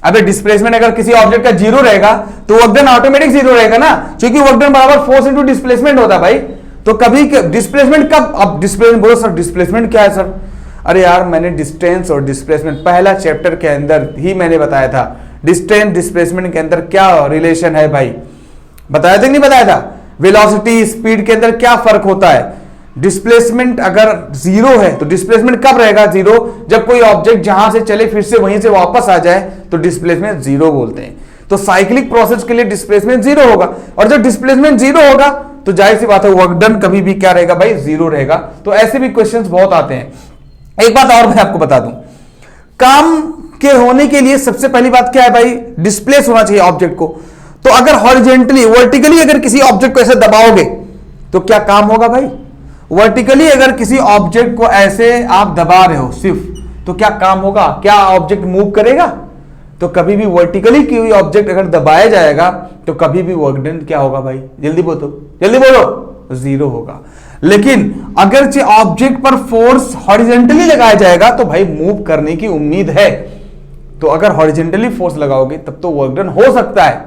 अबे डिस्प्लेसमेंट अगर किसी ऑब्जेक्ट का 0 रहेगा तो वर्क डन ऑटोमेटिक 0 रहेगा ना, क्योंकि वर्क डन बराबर फोर्स इनटू डिस्प्लेसमेंट होता है भाई। तो कभी डिस्प्लेसमेंट कब, अब डिस्प्लेसमेंट बोलो सर डिस्प्लेसमेंट क्या है सर, अरे यार मैंने डिस्टेंस और डिस्प्लेसमेंट पहला चैप्टर के अंदर ही मैंने बताया था, डिस्टेंस डिस्प्लेसमेंट के अंदर क्या रिलेशन है भाई, बताया था कि नहीं बताया था। वेलोसिटी स्पीड के अंदर क्या फर्क होता है, डिस्प्लेसमेंट अगर 0 है तो डिस्प्लेसमेंट कब रहेगा 0, जब कोई ऑब्जेक्ट जहां से चले फिर से वहीं से वापस आ जाए तो डिस्प्लेसमेंट 0 बोलते हैं। तो साइक्लिक प्रोसेस के लिए डिस्प्लेसमेंट 0 होगा, और जब डिस्प्लेसमेंट 0 होगा तो जाहिर सी बात है वर्क डन कभी भी क्या रहेगा भाई, 0 रहेगा। तो ऐसे भी क्वेश्चंस बहुत आते हैं। एक बात और मैं आपको बता दूं, काम के होने के लिए सबसे पहली बात क्या है भाई, डिस्प्लेस होना चाहिए ऑब्जेक्ट को। तो अगर हॉरिजॉन्टली वर्टिकली अगर किसी ऑब्जेक्ट को ऐसे दबाओगे तो क्या काम होगा भाई, वर्टिकली अगर किसी ऑब्जेक्ट को ऐसे आप दबा रहे हो सिर्फ, तो क्या काम होगा, क्या ऑब्जेक्ट मूव करेगा। तो कभी भी वर्टिकली कोई ऑब्जेक्ट अगर दबाया जाएगा तो कभी भी वर्क डन क्या होगा भाई, जल्दी बोलो 0 होगा। लेकिन अगर ऑब्जेक्ट पर फोर्स हॉरिजॉन्टली लगाया जाएगा तो भाई मूव करने की उम्मीद है। तो अगर हॉरिजॉन्टली फोर्स लगाओगे तब तो वर्क डन हो सकता है,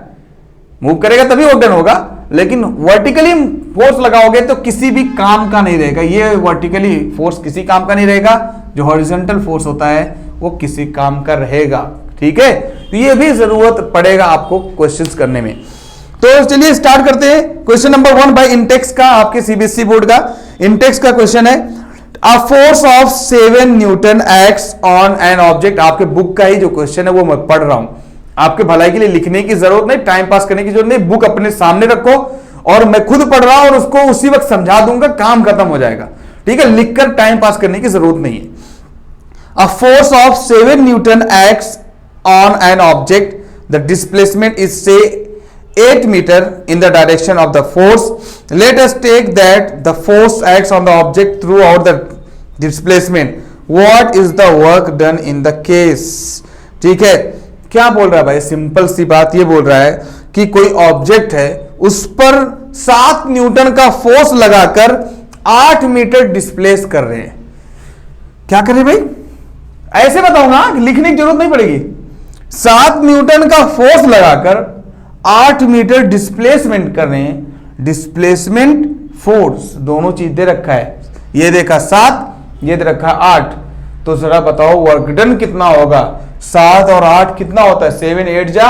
मूव करेगा तभी वर्क डन होगा, लेकिन वर्टिकली फोर्स लगाओगे तो किसी भी काम का नहीं रहेगा। ये वर्टिकली फोर्स किसी काम का नहीं रहेगा, जो हॉरिजॉन्टल फोर्स होता है वो किसी काम का रहेगा, ठीक है। तो ये भी जरूरत पड़ेगा आपको क्वेश्चंस करने में। तो चलिए स्टार्ट करते हैं। क्वेश्चन नंबर 1 बाय इंटेक्स का, आपके सीबीएसई बोर्ड का इंटेक्स का क्वेश्चन है, a force of 7 Newton acts on an object. आपके बुक का ही जो क्वेश्चन है वो मैं पढ़ रहा हूं, आपके भलाई के लिए लिखने की जरूरत नहीं, टाइम पास करने की जरूरत नहीं, बुक अपने सामने रखो और मैं खुद पढ़ रहा हूं और उसको उसी वक्त समझा दूंगा, काम खत्म हो जाएगा, ठीक है। लिखकर टाइम पास करने की जरूरत नहीं है। A force of 7 Newton acts on an object, the displacement is से 8 meter in the direction of the force. Let us take that the force acts on the object throughout the displacement. What is the work done in the case? ठीक है, क्या बोल रहा है भाई, simple सी बात ये बोल रहा है कि कोई ऑब्जेक्ट है उस पर 7 न्यूटन का फोर्स लगाकर 8 मीटर डिस्प्लेस कर रहे हैं। क्या करें भाई, ऐसे बताऊंगा, लिखने की जरूरत नहीं पड़ेगी। 7 न्यूटन का फोर्स लगाकर 8 मीटर डिस्प्लेसमेंट कर रहे हैं। डिस्प्लेसमेंट फोर्स दोनों चीज दे रखा है, ये देखा 7, ये दे रखा 8। तो जरा बताओ वर्क डन कितना होगा, 7 और 8 कितना होता है, 7 8 जा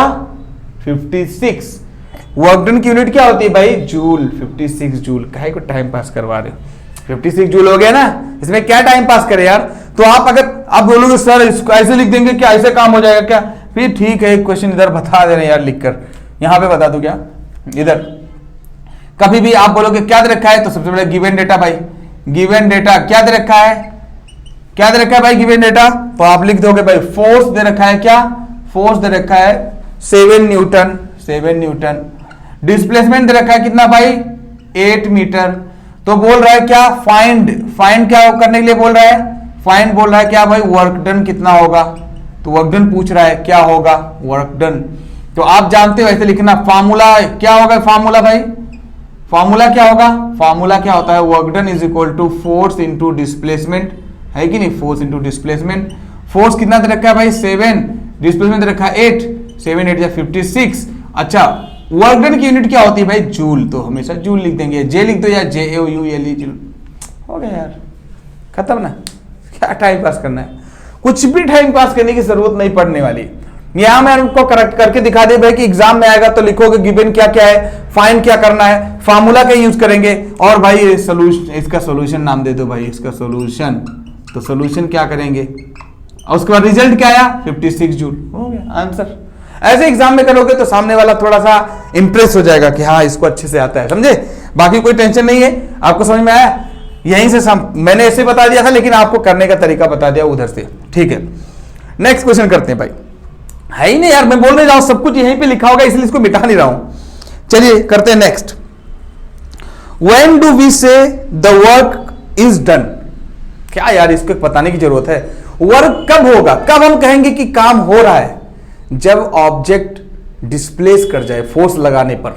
56। वर्क डन की यूनिट क्या होती है भाई, जूल, 56 जूल। काहे को टाइम पास करवा रहे हो, 56 जूल हो गया ना, इसमें क्या टाइम पास करे यार। तो आप अगर आप बोलोगे सर इसको ऐसे लिख देंगे क्या, ऐसे काम हो जाएगा क्या, फिर ठीक है एक क्वेश्चन इधर बता दे रहे यार लिखकर, यहां पे बता दूं क्या, इधर कभी भी आप बोलोगे क्या दे रखा है, तो सबसे पहले गिवन डेटा भाई, गिवन डेटा क्या दे रखा है, क्या दे रखा है भाई गिवन डेटा, तो आप लिख दोगे भाई फोर्स दे रखा है, क्या फोर्स दे रखा है 7 न्यूटन, 7 न्यूटन। डिस्प्लेसमेंट दे रखा है कितना भाई 8 मीटर। तो बोल रहा है क्या, फाइंड क्या करने के लिए बोल रहा है, फाइंड बोल रहा है क्या भाई, वर्क डन कितना होगा। तो वर्क डन पूछ रहा है क्या होगा वर्क डन। तो आप जानते हो ऐसे लिखना, फार्मूला क्या होगा, फार्मूला भाई, फार्मूला क्या होगा, फार्मूला क्या होता है, work done is equal to force into displacement, है कि नहीं, फोर्स इंटू डिस्प्लेसमेंट। फोर्स कितना दे रखा है भाई 7, डिस्प्लेसमेंट दे रखा है 8, 7 8 56। अच्छा वर्क डन की यूनिट क्या होती है भाई, जूल, तो हमेशा जूल लिख देंगे, जे लिख दो या JUL, जूल हो गया यार, खत्म ना, क्या टाइम पास करना है, कुछ भी टाइम पास करने की जरूरत नहीं पड़ने वाली। यहां मैं उनको करेक्ट करके दिखा दे भाई कि एग्जाम में आएगा तो लिखोगे गिवन क्या क्या है, फाइंड क्या करना है, फार्मूला का यूज करेंगे, और भाई सोल्यूशन, इसका सोल्यूशन नाम दे दो भाई, इसका सोल्यूशन। तो सोल्यूशन क्या करेंगे और उसके बाद रिजल्ट क्या आया 56 जूल, हो गया आंसर। ऐसे एग्जाम में करोगे तो सामने वाला थोड़ा सा इंप्रेस हो जाएगा कि हाँ इसको अच्छे से आता है, समझे। बाकी कोई टेंशन नहीं है, आपको समझ में आया। यहीं से मैंने ऐसे बता दिया था, लेकिन आपको करने का तरीका बता दिया उधर से, ठीक है। नेक्स्ट क्वेश्चन करते हैं भाई। है ही नहीं यार, मैं बोलने जाऊं सब कुछ यहीं पे लिखा होगा, इसलिए इसको मिटा नहीं रहा हूं। चलिए करते हैं next. When do we say the work is done? क्या यार इसको बताने की जरूरत है। वर्क कब होगा, कब हम कहेंगे कि काम हो रहा है? जब ऑब्जेक्ट डिस्प्लेस कर जाए फोर्स लगाने पर,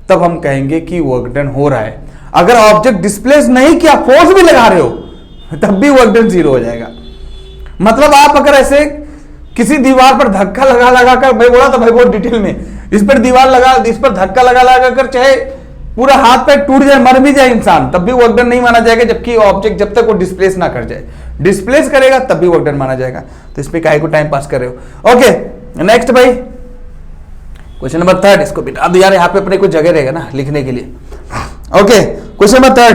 तब हम कहेंगे कि वर्क डन हो रहा है। अगर ऑब्जेक्ट डिस्प्लेस नहीं किया, फोर्स भी लगा रहे हो, तब भी वर्क डन 0 हो जाएगा। मतलब आप अगर ऐसे किसी दीवार पर धक्का लगा लगा कर, मैं बोला था भाई बहुत डिटेल में, इस पर दीवार लगा, इस पर धक्का लगा लगा कर चाहे पूरा हाथ पैर टूट जाए, मर भी जाए इंसान, तब भी वर्क डन नहीं माना जाएगा, जबकि ऑब्जेक्ट जब तक वो डिस्प्लेस ना कर जाए। डिस्प्लेस करेगा तब भी वर्क डन माना जाएगा। तो इस पे काहे को टाइम पास कर रहे हो। ओके नेक्स्ट भाई, क्वेश्चन नंबर 3। इसको बिठा दो यार, यहाँ पे अपने कुछ जगह रहेगा ना लिखने के लिए। Okay question number 3,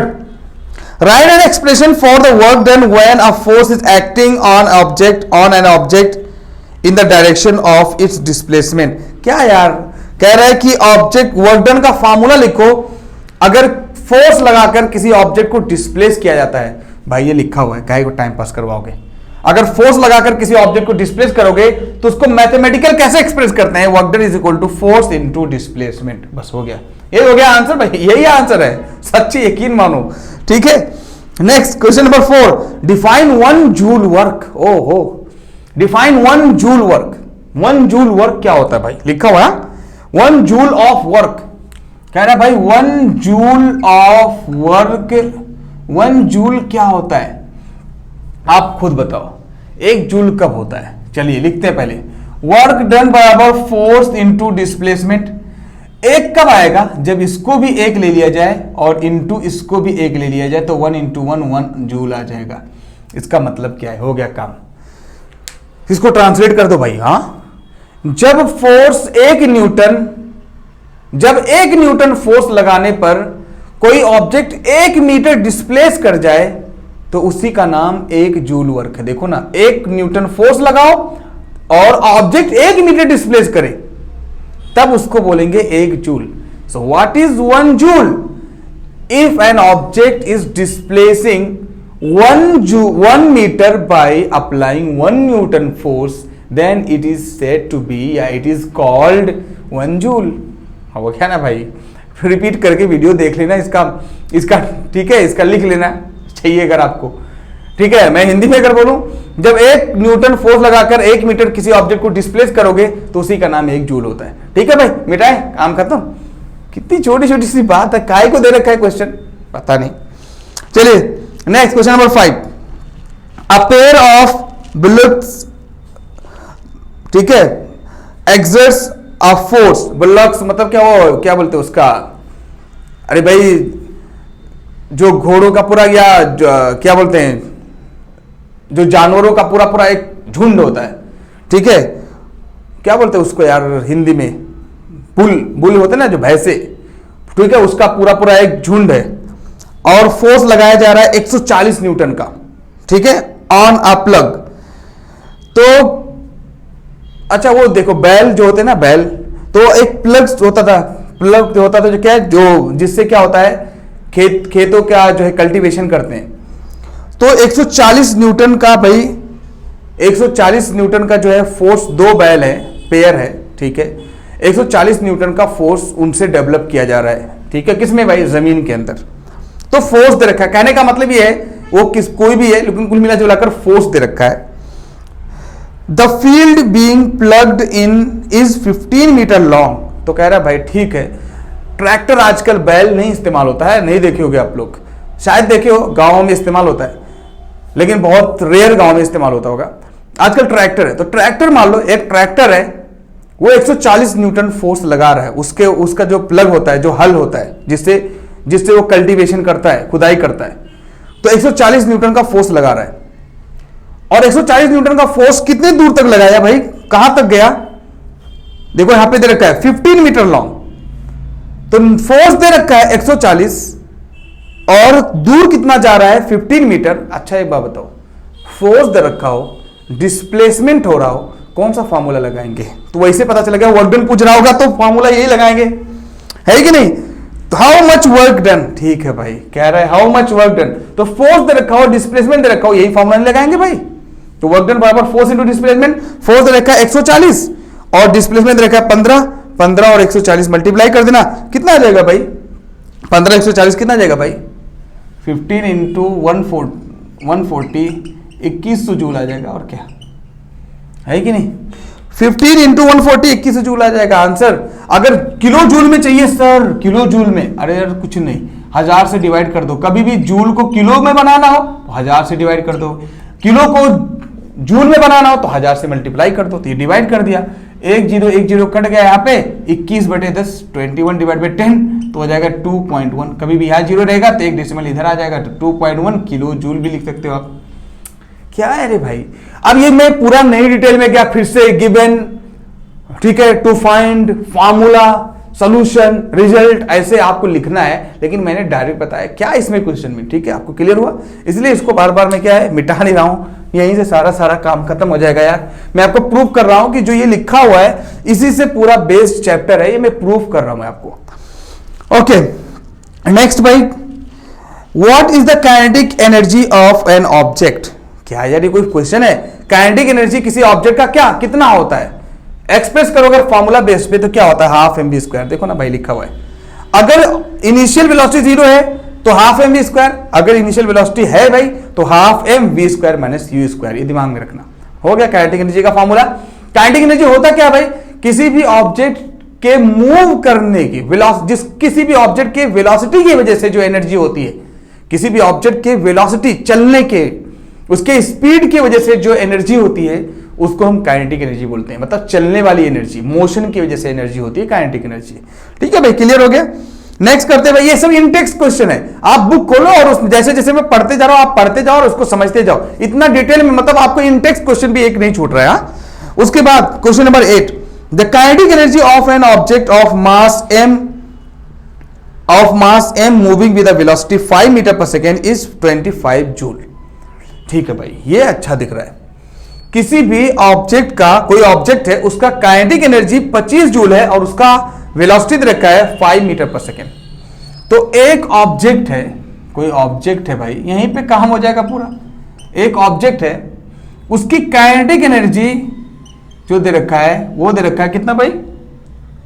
right an expression for the work done when a force is acting on an object in the direction of its displacement. क्या यार कह रहा है कि ऑब्जेक्ट वर्क डन का फार्मूला लिखो अगर फोर्स लगाकर किसी ऑब्जेक्ट को डिस्प्लेस किया जाता है। भाई ये लिखा हुआ है, काहे को टाइम पास करवाओगे। अगर फोर्स लगाकर किसी ऑब्जेक्ट को डिस्प्लेस करोगे तो उसको मैथमेटिकल कैसे एक्सप्रेस करते हैं, work done is equal to force into displacement. बस हो गया, ये हो गया आंसर भाई, यही आंसर है, सच्ची यकीन मानो, ठीक है। Next question number 4, define 1 joule work. ओहो, define 1 joule work. 1 joule work क्या होता है भाई, लिखा हुआ 1 जूल ऑफ वर्क। कह रहा है भाई 1 जूल ऑफ वर्क, 1 जूल क्या होता है आप खुद बताओ। 1 जूल कब होता है, चलिए लिखते हैं पहले। वर्क डन बराबर फोर्स इंटू डिस्प्लेसमेंट। 1 कब आएगा, जब इसको भी 1 ले लिया जाए और इंटू इसको भी 1 ले लिया जाए, तो 1 इंटू 1 जूल आ जाएगा। इसका मतलब क्या है, हो गया काम। इसको ट्रांसलेट कर दो भाई। हाँ, जब फोर्स 1 न्यूटन फोर्स लगाने पर कोई ऑब्जेक्ट 1 मीटर डिस्प्लेस कर जाए तो उसी का नाम 1 जूल वर्क है। देखो ना, 1 न्यूटन फोर्स लगाओ और ऑब्जेक्ट 1 मीटर डिस्प्लेस करे, तब उसको बोलेंगे 1 joule. So what is 1 joule? If an object is displacing 1 meter by applying 1 newton force, then it is said to be, या it is called 1 जूल। हाँ वो क्या ना भाई, रिपीट करके वीडियो देख लेना इसका ठीक है, इसका लिख लेना चाहिए अगर आपको, ठीक है। मैं हिंदी में अगर बोलूं, जब 1 न्यूटन फोर्स लगाकर 1 मीटर किसी ऑब्जेक्ट को डिस्प्लेस करोगे तो उसी का नाम 1 जूल होता है। ठीक है भाई, मिटाए, काम खत्म। कितनी छोटी छोटी सी बात है, काय को दे रखा है क्वेश्चन, पता नहीं। चलिए next question number 5, a pair of bullets, ठीक है, एक्सर्ट्स अ फोर्स। बुलक्स मतलब क्या बोलते हैं उसका, अरे भाई जो घोड़ों का पूरा, या क्या बोलते हैं, जो जानवरों का पूरा एक झुंड होता है, ठीक है, क्या बोलते हैं उसको यार हिंदी में, बुल होते हैं ना जो भैंसे, ठीक है, उसका पूरा एक झुंड है और फोर्स लगाया जा रहा है 140 न्यूटन का, ठीक है, ऑन अ प्लग। तो अच्छा वो देखो बैल जो होते हैं ना, बैल, तो एक प्लग होता था जो क्या है, जो जिससे क्या होता है, खेतों का जो है कल्टीवेशन करते हैं। तो 140 न्यूटन का भाई, 140 न्यूटन का जो है फोर्स, 2 बैल है, पेयर है, ठीक है, 140 न्यूटन का फोर्स उनसे डेवलप किया जा रहा है, ठीक है, किसमें भाई, जमीन के अंदर। तो फोर्स दे रखा है, कहने का मतलब ये है वो कोई भी है, लेकिन कुल मिलाकर फोर्स दे रखा है। The field being plugged in is 15 meter long. तो कह रहा है भाई ठीक है, ट्रैक्टर आजकल बैल नहीं इस्तेमाल होता है, नहीं देखे होगे आप लोग, शायद देखे हो, गाँव में इस्तेमाल होता है, लेकिन बहुत रेयर गाँव में इस्तेमाल होता होगा। आजकल ट्रैक्टर है, तो ट्रैक्टर मान लो एक ट्रैक्टर है, वो 140 न्यूटन फोर्स लगा रहा है, उसका जो प्लग होता है, जो हल होता है, जिससे वो कल्टीवेशन करता है, खुदाई करता है, तो 140 न्यूटन का फोर्स लगा रहा है। और 140 न्यूटन का फोर्स कितने दूर तक लगाया भाई, कहां तक गया, देखो यहां पे दे रखा है 15 मीटर लॉन्ग, तो फोर्स दे रखा है 140 और दूर कितना जा रहा है, 15 मीटर। अच्छा एक बात बताओ, फोर्स दे रखा हो, डिस्प्लेसमेंट हो रहा हो, कौन सा फार्मूला लगाएंगे? तो वैसे पता चलेगा वर्क डन पूछ रहा होगा तो फार्मूला यही लगाएंगे, है कि नहीं? तो हाउ मच वर्क डन, ठीक है भाई, कह रहा है हाउ मच वर्क डन, तो फोर्स दे रखा हो, डिस्प्लेसमेंट दे रखा हो, यही फार्मूला लगाएंगे भाई। तो वर्क डन बराबर फोर्स इंटू डिस्प्लेसमेंट, फोर्स दे रखा है 140 और डिस्प्लेसमेंट दे रखा है 15 और 140 मल्टीप्लाई कर देना, कितना आ जाएगा भाई? 15 140 कितना आ जाएगा भाई? 15 इंटू 140 2100 जूल आ जाएगा, और क्या है कि नहीं? 15 इंटू 140 2100 जूल आ जाएगा आंसर। अगर किलो जूल में चाहिए सर, किलो जूल में, अरे यार कुछ नहीं, 1000 से डिवाइड कर दो। कभी भी जूल को किलो में बनाना हो तो 1000 से डिवाइड कर दो, किलो को जूल में बनाना हो तो 1000 से मल्टीप्लाई कर दो, तो ये डिवाइड कर दिया। 10 कट गया यहाँ पे, 21/10 21 डिवाइड बाई 10 तो हो जाएगा 2.1। कभी भी यहाँ जीरो रहेगा तो एक डेसिमल इधर आ जाएगा, तो 2.1 किलो जूल भी लिख सकते हो आप। क्या है रे भाई? अब ये मैं पूरा नई डिटेल में गया, फिर से गिवन, ठीक है, to find, formula, solution, result, ऐसे आपको लिखना है, लेकिन मैंने डायरेक्ट बताया क्या इसमें क्वेश्चन में, ठीक है, आपको क्लियर हुआ? इसलिए इसको बार बार मैं क्या है मिटा नहीं रहा हूं, यहीं से सारा काम खत्म हो जाएगा यार। मैं आपको प्रूव कर रहा हूं कि जो ये लिखा हुआ है इसी से पूरा बेस्ड चैप्टर है, ये मैं प्रूव कर रहा हूं आपको। ओके, नेक्स्ट भाई, what is the kinetic energy of an object? क्या यार ये कोई क्वेश्चन है? काइनेटिक एनर्जी किसी ऑब्जेक्ट का क्या कितना होता है? एक्सप्रेस करो अगर फॉर्मूला बेस पे तो क्या होता है? Half m v square. देखो ना भाई लिखा हुआ है, अगर इनिशियल वेलोसिटी 0 है तो हाफ एम वी स्क्वायर, अगर इनिशियल वेलोसिटी है भाई तो half m v square minus u square. ये दिमाग में रखना, हो गया काइनेटिक एनर्जी का फॉर्मूला। काइनेटिक एनर्जी होता क्या भाई? किसी भी ऑब्जेक्ट के मूव करने की किसी भी ऑब्जेक्ट के वेलोसिटी की वजह से जो एनर्जी होती है, किसी भी ऑब्जेक्ट के वेलोसिटी, चलने के, उसके स्पीड की वजह से जो एनर्जी होती है उसको हम काइनेटिक एनर्जी बोलते हैं। मतलब चलने वाली एनर्जी, मोशन की वजह से एनर्जी होती है काइनेटिक एनर्जी। ठीक है भाई, क्लियर हो गया? नेक्स्ट करते हैं भाई, ये सब इनटेक्स्ट क्वेश्चन है, आप बुक खोलो और उसमें जैसे जैसे मैं पढ़ते जा रहा हूं आप पढ़ते जाओ और उसको समझते जाओ, इतना डिटेल में, मतलब आपको इनटेक्स्ट क्वेश्चन भी एक नहीं छूट रहा है। उसके बाद question number 8, the kinetic energy of an object of mass m moving with a velocity 5 meter पर सेकेंड इज 25 जूल। ठीक है भाई, ये अच्छा दिख रहा है। किसी भी ऑब्जेक्ट का, कोई ऑब्जेक्ट है उसका काइनेटिक एनर्जी 25 जूल है और उसका वेलोसिटी रखा है 5 मीटर पर सेकेंड। तो एक ऑब्जेक्ट है, कोई ऑब्जेक्ट है भाई, यहीं पे काम हो जाएगा पूरा। एक ऑब्जेक्ट है, उसकी काइनेटिक एनर्जी जो दे रखा है वो दे रखा है कितना भाई?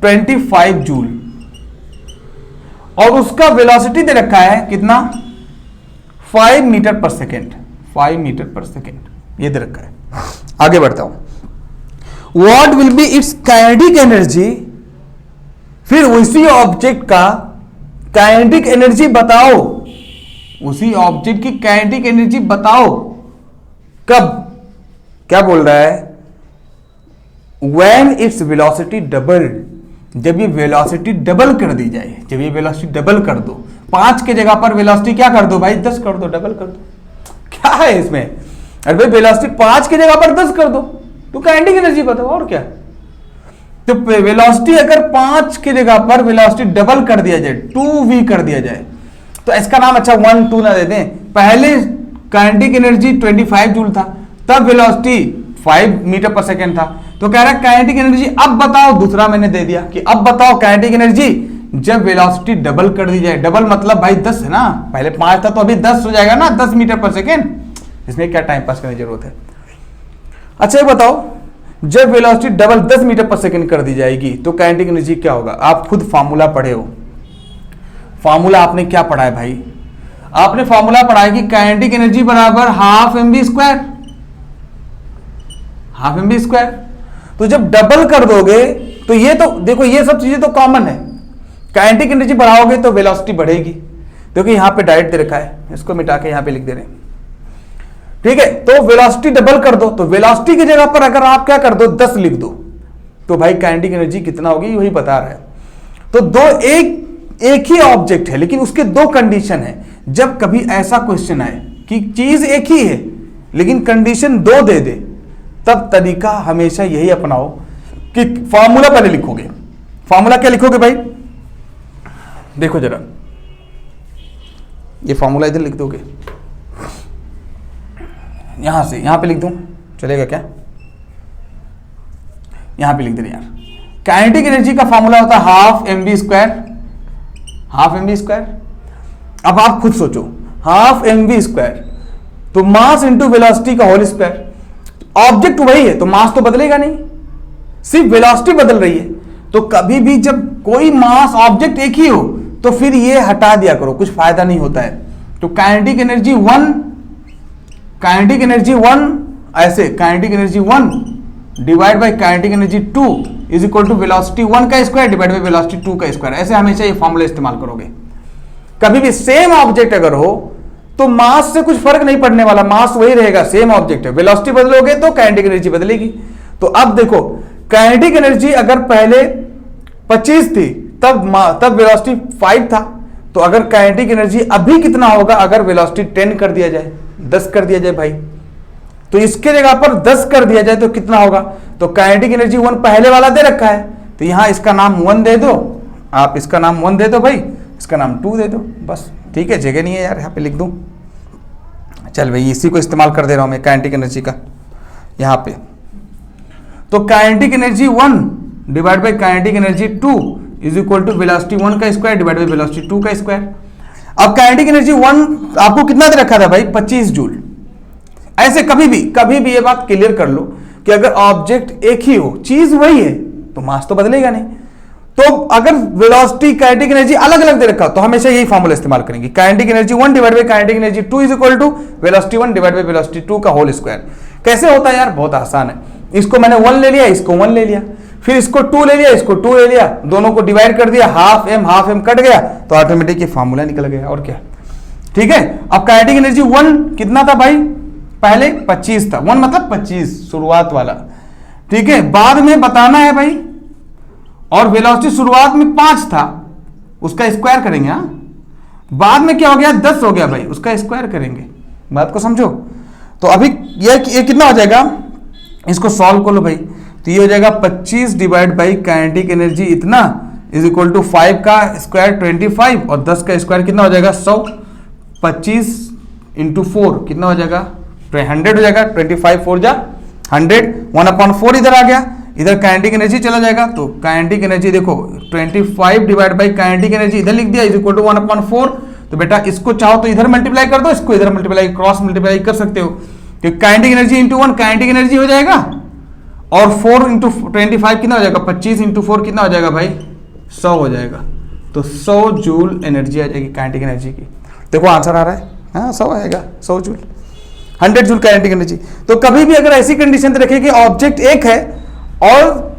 25 जूल, और उसका वेलोसिटी दे रखा है कितना? 5 मीटर पर सेकेंड। 5 मीटर पर सेकेंड ये दे रखा है। आगे बढ़ता हूं, what will be it's kinetic energy? फिर उसी ऑब्जेक्ट का काइनेटिक एनर्जी बताओ, उसी ऑब्जेक्ट की काइनेटिक एनर्जी बताओ। कब? क्या बोल रहा है? when its velocity doubled, जब ये वेलोसिटी डबल कर दी जाए, जब ये वेलोसिटी डबल कर दो, 5 के जगह पर वेलोसिटी क्या कर दो भाई? 10 कर दो, डबल कर दो। क्या है इसमें? अरे भाई वेलोसिटी 5 की जगह पर 10 कर दो, तो काइनेटिक एनर्जी बताओ, और क्या। तो वेलोसिटी अगर 5 की जगह पर वेलोसिटी डबल कर दिया जाए, 2v कर दिया जाए, तो इसका नाम अच्छा 1 2 ना दे दें। पहले काइनेटिक एनर्जी 25 जूल था, तब वेलोसिटी 5 मीटर पर सेकेंड था, तो कह रहा है काइनेटिक एनर्जी अब बताओ। दूसरा मैंने दे दिया कि अब बताओ काइनेटिक एनर्जी जब वेलोसिटी डबल कर दी जाए। डबल मतलब भाई 10 है ना, पहले 5 था तो अभी 10 हो जाएगा ना, 10 मीटर पर सेकेंड। इसमें क्या टाइम पास करने की जरूरत है? अच्छा ये बताओ, जब वेलोसिटी डबल 10 मीटर पर सेकेंड कर दी जाएगी तो काइनेटिक एनर्जी क्या होगा? आप खुद फार्मूला पढ़े हो, फार्मूला आपने क्या पढ़ा है भाई? आपने फार्मूला पढ़ा है कि काइनेटिक एनर्जी बराबर half m v square, half m v square. तो जब डबल कर दोगे तो ये तो देखो, ये सब चीजें तो कॉमन है। काइनेटिक एनर्जी बढ़ाओगे तो वेलोसिटी बढ़ेगी, क्योंकि यहां पे डायरेक्ट दे रखा है, इसको मिटा के यहां पे लिख दे रहे हैं। ठीक है, तो वेलोसिटी डबल कर दो, तो वेलोसिटी की जगह पर अगर आप क्या कर दो 10 लिख दो, तो भाई काइनेटिक एनर्जी कितना होगी वही बता रहा है। तो दो एक ही ऑब्जेक्ट है, लेकिन उसके दो कंडीशन है। जब कभी ऐसा क्वेश्चन आए कि चीज एक ही है लेकिन कंडीशन 2 दे दे, तब तरीका हमेशा यही अपनाओ कि फॉर्मूला पहले लिखोगे। फॉर्मूला क्या लिखोगे भाई? देखो जरा, ये फॉर्मूला इधर लिख दोगे, यहां से यहां पे लिख दूं, चलेगा क्या? यहां पे लिख दे रहे यार, काइनेटिक एनर्जी का फॉर्मूला होता है half m v square, half m v square. अब आप खुद सोचो, हाफ एम वी स्क्वायर तो मास इंटू वेलोसिटी का होल स्क्वायर, ऑब्जेक्ट वही है तो मास तो बदलेगा नहीं, सिर्फ वेलोसिटी बदल रही है। तो कभी भी जब कोई मास ऑब्जेक्ट एक ही हो तो फिर ये हटा दिया करो, कुछ फायदा नहीं होता है। तो काइनेटिक एनर्जी 1, काइनेटिक एनर्जी 1 ऐसे, kinetic energy 1 divide by kinetic energy 2 is equal to velocity 1 का स्क्वायर डिवाइड बाय वेलोसिटी 2 का स्क्वायर। ऐसे हमेशा ये फॉर्मूला इस्तेमाल करोगे। कभी भी सेम ऑब्जेक्ट अगर हो तो मास से कुछ फर्क नहीं पड़ने वाला, मास वही रहेगा, सेम ऑब्जेक्ट है। वेलोसिटी बदलोगे तो काइनेटिक एनर्जी बदलेगी। तो अब देखो, काइनेटिक एनर्जी अगर पहले 25 थी तब वेलोसिटी 5 था, तो अगर काइनेटिक एनर्जी अभी कितना होगा अगर वेलोसिटी 10 कर दिया जाए, 10 कर दिया जाए भाई, तो इसके जगह पर 10 कर दिया जाए तो कितना होगा। तो काइनेटिक एनर्जी 1 पहले वाला दे रखा है, तो यहां इसका नाम 1 दे दो, आप इसका नाम 1 दे दो भाई, इसका नाम 2 दे दो, बस ठीक है। जगह नहीं है यार, यहाँ पे लिख दूं, चल भाई इसी को इस्तेमाल कर दे रहा हूं मैं काइनेटिक एनर्जी का यहाँ पे। तो kinetic energy 1 divide by kinetic energy 2 is equal to velocity 1 का स्क्वायर डिवाइड बाय वेलोसिटी 2 का स्क्वायर। अब काइनेटिक एनर्जी 1 आपको कितना दे रखा था भाई, 25 जूल। ऐसे कभी भी ये बात क्लियर कर लो कि अगर ऑब्जेक्ट एक ही हो, चीज वही है, तो मास तो बदलेगा नहीं। तो अगर वेलोसिटी काइनेटिक एनर्जी अलग अलग दे रखा तो हमेशा यही फॉर्मूला इस्तेमाल करेंगे, kinetic energy 1 divide by kinetic energy 2 is equal to velocity 1 divide by velocity 2 का होल स्क्वायर। कैसे होता है यार, बहुत आसान है। इसको मैंने 1 ले लिया, इसको 1 ले लिया, फिर इसको 2 ले लिया, इसको 2 ले लिया, दोनों को डिवाइड कर दिया, हाफ एम कट गया, तो ऑटोमेटिक ये फॉर्मूला निकल गया, और क्या। ठीक है। अब काइनेटिक एनर्जी 1 कितना था भाई, पहले 25 था, 1 मतलब 25 शुरुआत वाला, ठीक है। बाद में बताना है भाई, और वेलोसिटी शुरुआत में 5 था, उसका स्क्वायर करेंगे। हाँ, बाद में क्या हो गया, 10 हो गया भाई, उसका स्क्वायर करेंगे। बात को समझो। तो अभी ये कितना हो जाएगा, इसको सॉल्व कर लो भाई, तो ये हो जाएगा 25 डिवाइड बाई काइनेटिक एनर्जी इतना इज इक्वल टू 5 का स्क्वायर 25 और 10 का स्क्वायर कितना हो जाएगा 100, 25 इंटू 4 कितना हो जाएगा 100 हो जाएगा, 25 4 जा 100, 1/4 इधर आ गया, इधर काइनेटिक एनर्जी चला जाएगा। तो काइनेटिक एनर्जी देखो 25 डिवाइड बाई काइनेटिक एनर्जी इधर लिख दिया इज इक्वल टू 1/4। तो बेटा इसको चाहो तो इधर मल्टीप्लाई कर दो, इसको इधर मल्टीप्लाई क्रॉस मल्टीप्लाई कर सकते हो, तो kinetic energy into 1 kinetic energy हो जाएगा, और 4 इंटू 25 कितना हो जाएगा, 25 इंटू 4 कितना हो जाएगा भाई 100 हो जाएगा। तो 100 जूल एनर्जी आ जाएगी काइनेटिक एनर्जी की। देखो आंसर आ रहा है, हाँ 100 आएगा, 100 जूल, 100 जूल काइनेटिक एनर्जी। तो कभी भी अगर ऐसी कंडीशन रखे कि ऑब्जेक्ट एक है और